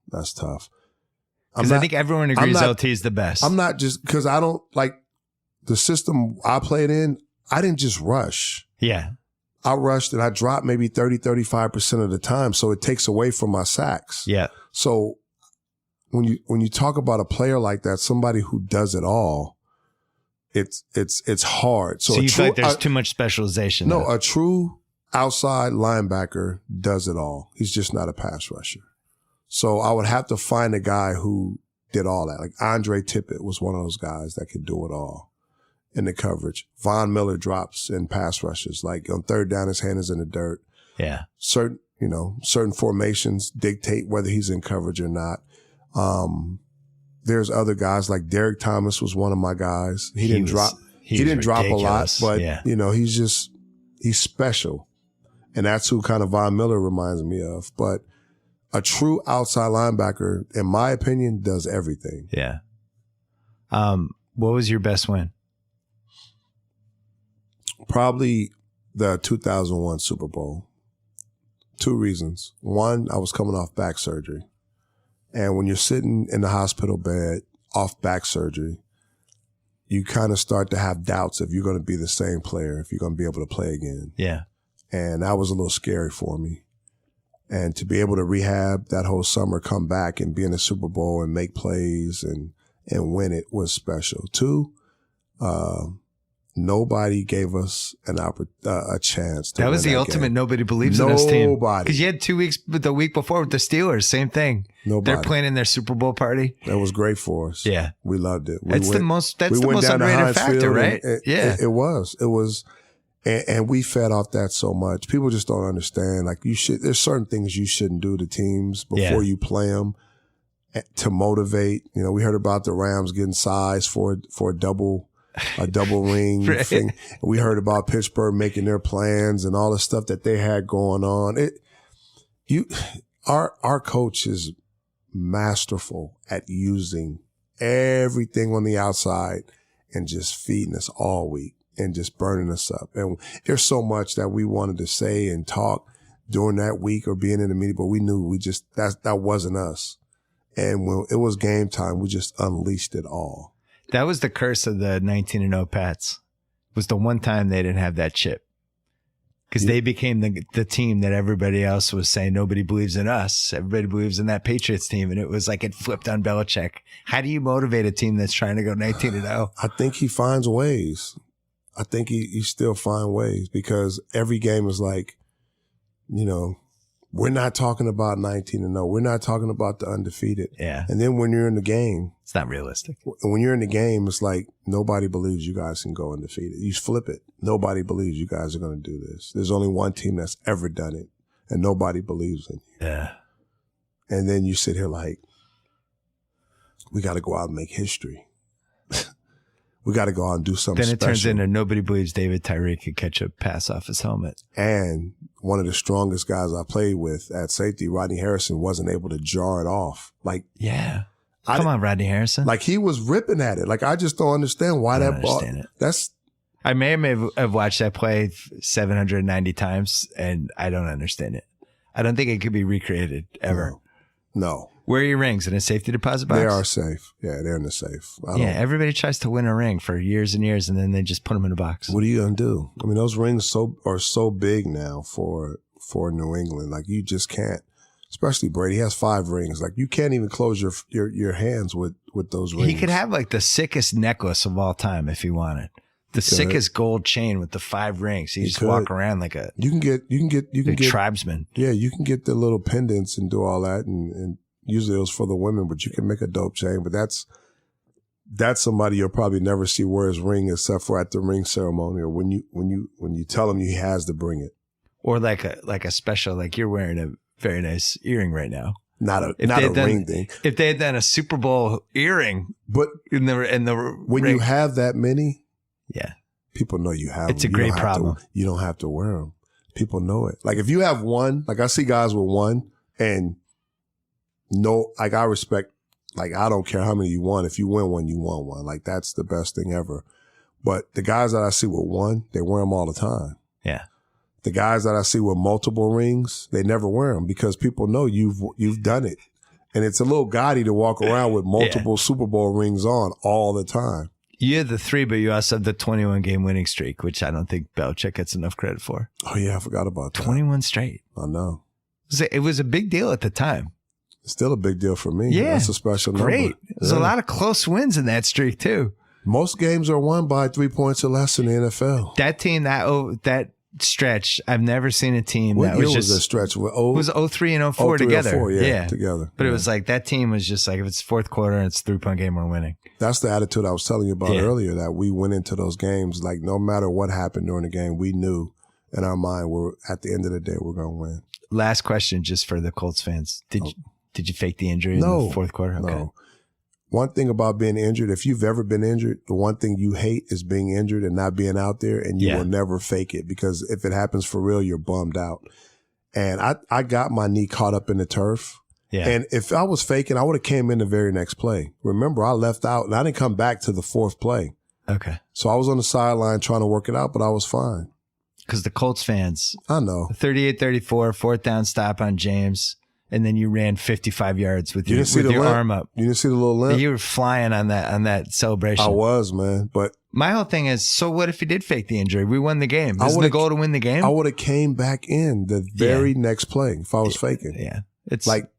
That's tough. Because I think everyone agrees LT is the best. I'm not just because I don't like the system I played in. I didn't just rush. Yeah. I rushed and I dropped maybe 30-35% of the time. So it takes away from my sacks. Yeah. So when you talk about a player like that, somebody who does it all, it's hard. So you feel like there's too much specialization. No, a true outside linebacker does it all. He's just not a pass rusher. So I would have to find a guy who did all that. Like Andre Tippett was one of those guys that could do it all in the coverage. Von Miller drops in pass rushes. Like on third down, his hand is in the dirt. Yeah. Certain formations dictate whether he's in coverage or not. There's other guys like Derek Thomas was one of my guys. He didn't drop a lot, but he's special. And that's who kind of Von Miller reminds me of. But a true outside linebacker, in my opinion, does everything. Yeah. What was your best win? Probably the 2001 Super Bowl. 2 reasons. One, I was coming off back surgery. And when you're sitting in the hospital bed off back surgery, you kind of start to have doubts if you're going to be the same player, if you're going to be able to play again. Yeah. And that was a little scary for me. And to be able to rehab that whole summer, come back and be in the Super Bowl and make plays and win it was special. 2, nobody gave us a chance. That was the ultimate game. Nobody believes in us team. Nobody. Because you had 2 weeks, the week before with the Steelers, same thing. Nobody. They're planning their Super Bowl party. That was great for us. Yeah. We loved it. That's the most underrated factor, right? It was. And we fed off that so much. People just don't understand. Like there's certain things you shouldn't do to teams before you play them to motivate. You know, we heard about the Rams getting sized for a double ring right. thing. We heard about Pittsburgh making their plans and all the stuff that they had going on. Our coach is masterful at using everything on the outside and just feeding us all week. And just burning us up. And there's so much that we wanted to say and talk during that week or being in the meeting, but we knew that wasn't us. And when it was game time, we just unleashed it all. That was the curse of the 19-0 Pats. It was the one time they didn't have that chip. Because they became the team that everybody else was saying, nobody believes in us. Everybody believes in that Patriots team. And it was like it flipped on Belichick. How do you motivate a team that's trying to go 19-0? I think he finds ways. I think he still find ways because every game is like, we're not talking about 19-0. We're not talking about the undefeated. Yeah. And then when you're in the game, it's not realistic. When you're in the game, it's like nobody believes you guys can go undefeated. You flip it. Nobody believes you guys are going to do this. There's only one team that's ever done it, and nobody believes in you. Yeah. And then you sit here like, we got to go out and make history. We got to go out and do something Then it special. turns into nobody believes David Tyree could catch a pass off his helmet. And one of the strongest guys I played with at safety, Rodney Harrison, wasn't able to jar it off. Like, yeah. Come on, Rodney Harrison. Like, he was ripping at it. Like, I just don't understand why that ball. I may have watched that play 790 times, and I don't understand it. I don't think it could be recreated ever. No. Where are your rings? In a safety deposit box? They are safe. Yeah, they're in the safe. Everybody tries to win a ring for years and years, and then they just put them in a box. What are you going to do? I mean, those rings are so big now for New England. Like, you just can't. Especially Brady. He has 5 rings. Like, you can't even close your hands with those rings. He could have like the sickest necklace of all time if he wanted. The sickest gold chain with the 5 rings. He just walk around like a tribesman. Yeah, you can get the little pendants and do all that, and usually it was for the women, but you can make a dope chain. But that's somebody you'll probably never see wear his ring except for at the ring ceremony or when you tell him he has to bring it. Or like a special, like you're wearing a very nice earring right now. Not a ring thing. If they had done a Super Bowl earring, but when you have that many. Yeah. People know you have them. It's a great problem. You don't have to wear them. People know it. Like if you have one, like I see guys with one and like I respect, like I don't care how many you won. If you win one, you won one. Like that's the best thing ever. But the guys that I see with one, they wear them all the time. Yeah. The guys that I see with multiple rings, they never wear them because people know you've done it. And it's a little gaudy to walk around with multiple Super Bowl rings on all the time. You have the 3, but you also have the 21-game winning streak, which I don't think Belichick gets enough credit for. Oh, yeah, I forgot about that. 21 straight. I know. It was a big deal at the time. It's still a big deal for me. Yeah. That's a special number. Great. There's a lot of close wins in that streak, too. Most games are won by 3 points or less in the NFL. That team, that stretch, I've never seen a team what that year was was just... a stretch? It was 03 and 04 together. 04, yeah, together. But it was like that team was just like, if it's fourth quarter and it's 3-point game, we're winning. That's the attitude I was telling you about earlier, that we went into those games, like no matter what happened during the game, we knew in our mind at the end of the day, we're going to win. Last question just for the Colts fans. Did you fake the injury in the fourth quarter? Okay. No. One thing about being injured, if you've ever been injured, the one thing you hate is being injured and not being out there, and you will never fake it because if it happens for real, you're bummed out. And I got my knee caught up in the turf. Yeah. And if I was faking, I would have came in the very next play. Remember, I left out and I didn't come back to the 4th play. Okay. So I was on the sideline trying to work it out, but I was fine. Because the Colts fans. I know. 38-34, 4th down stop on James. And then you ran 55 yards with your arm up. You didn't see the little limp? You were flying on that celebration. I was, man. But my whole thing is, so what if he did fake the injury? We won the game. Isn't the goal to win the game? I would have came back in the very next play if I was faking. Yeah. It's like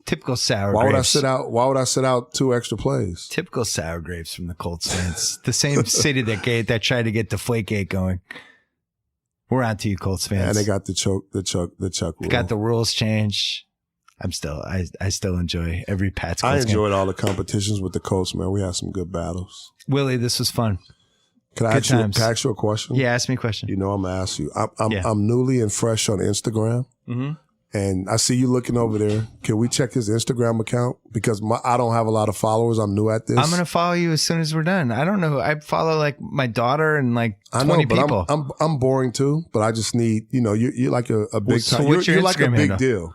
typical sour grapes. Why would I sit out 2 extra plays? Typical sour grapes from the Colts fans. The same city that tried to get the Deflategate going. We're on to you, Colts fans. And they got the chuck rule. Got the rules changed. I still enjoy every Pats Colts I enjoyed all the competitions with the Colts, man. We had some good battles. Willie, this was fun. Can I ask you a question? Yeah, ask me a question. You know I'm going to ask you. I'm newly and fresh on Instagram. Mm-hmm. And I see you looking over there. Can we check his Instagram account? Because I don't have a lot of followers. I'm new at this. I'm going to follow you as soon as we're done. I don't know. I follow like my daughter and like 20 people. I'm boring too, but I just need, you're like a big time. You're like a big deal.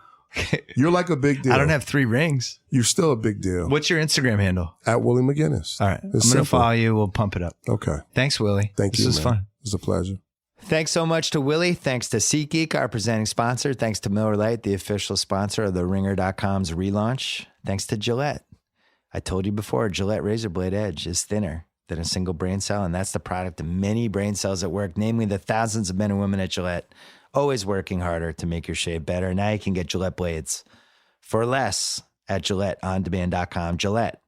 You're like a big deal. I don't have 3 rings. You're still a big deal. What's your Instagram handle? At Willie McGinest. All right. I'm going to follow you. We'll pump it up. Okay. Thanks, Willie. This was fun. It was a pleasure. Thanks so much to Willie. Thanks to SeatGeek, our presenting sponsor. Thanks to Miller Lite, the official sponsor of the Ringer.com's relaunch. Thanks to Gillette. I told you before, Gillette Razor Blade Edge is thinner than a single brain cell, and that's the product of many brain cells at work, namely the thousands of men and women at Gillette, always working harder to make your shave better. Now you can get Gillette blades for less at GilletteOnDemand.com. Gillette,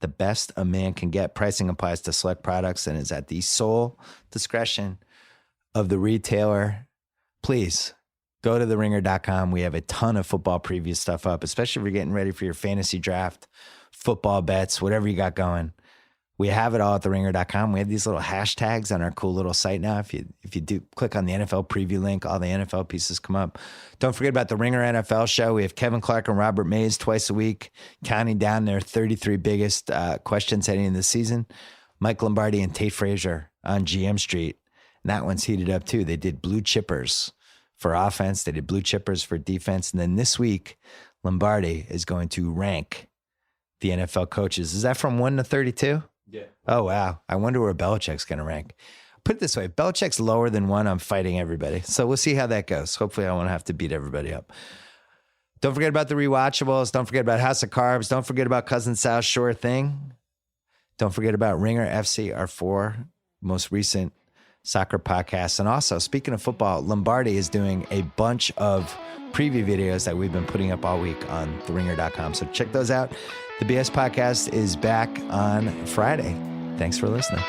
the best a man can get. Pricing applies to select products and is at the sole discretion of the retailer. Please go to theringer.com. We have a ton of football preview stuff up, especially if you're getting ready for your fantasy draft, football bets, whatever you got going. We have it all at theringer.com. We have these little hashtags on our cool little site now. If you do click on the NFL preview link, all the NFL pieces come up. Don't forget about the Ringer NFL show. We have Kevin Clark and Robert Mays twice a week, counting down their 33 biggest questions heading into the season. Mike Lombardi and Tate Frazier on GM Street. And that one's heated up too. They did blue chippers for offense. They did blue chippers for defense. And then this week, Lombardi is going to rank the NFL coaches. Is that from 1 to 32? Yeah. Oh, wow. I wonder where Belichick's going to rank. Put it this way, Belichick's lower than 1. I'm fighting everybody. So we'll see how that goes. Hopefully I won't have to beat everybody up. Don't forget about the rewatchables. Don't forget about House of Carbs. Don't forget about Cousin Sal's Sure Thing. Don't forget about Ringer FC, our 4 most recent soccer podcasts. And also, speaking of football, Lombardi is doing a bunch of preview videos that we've been putting up all week on theringer.com. So check those out. The BS podcast is back on Friday. Thanks for listening.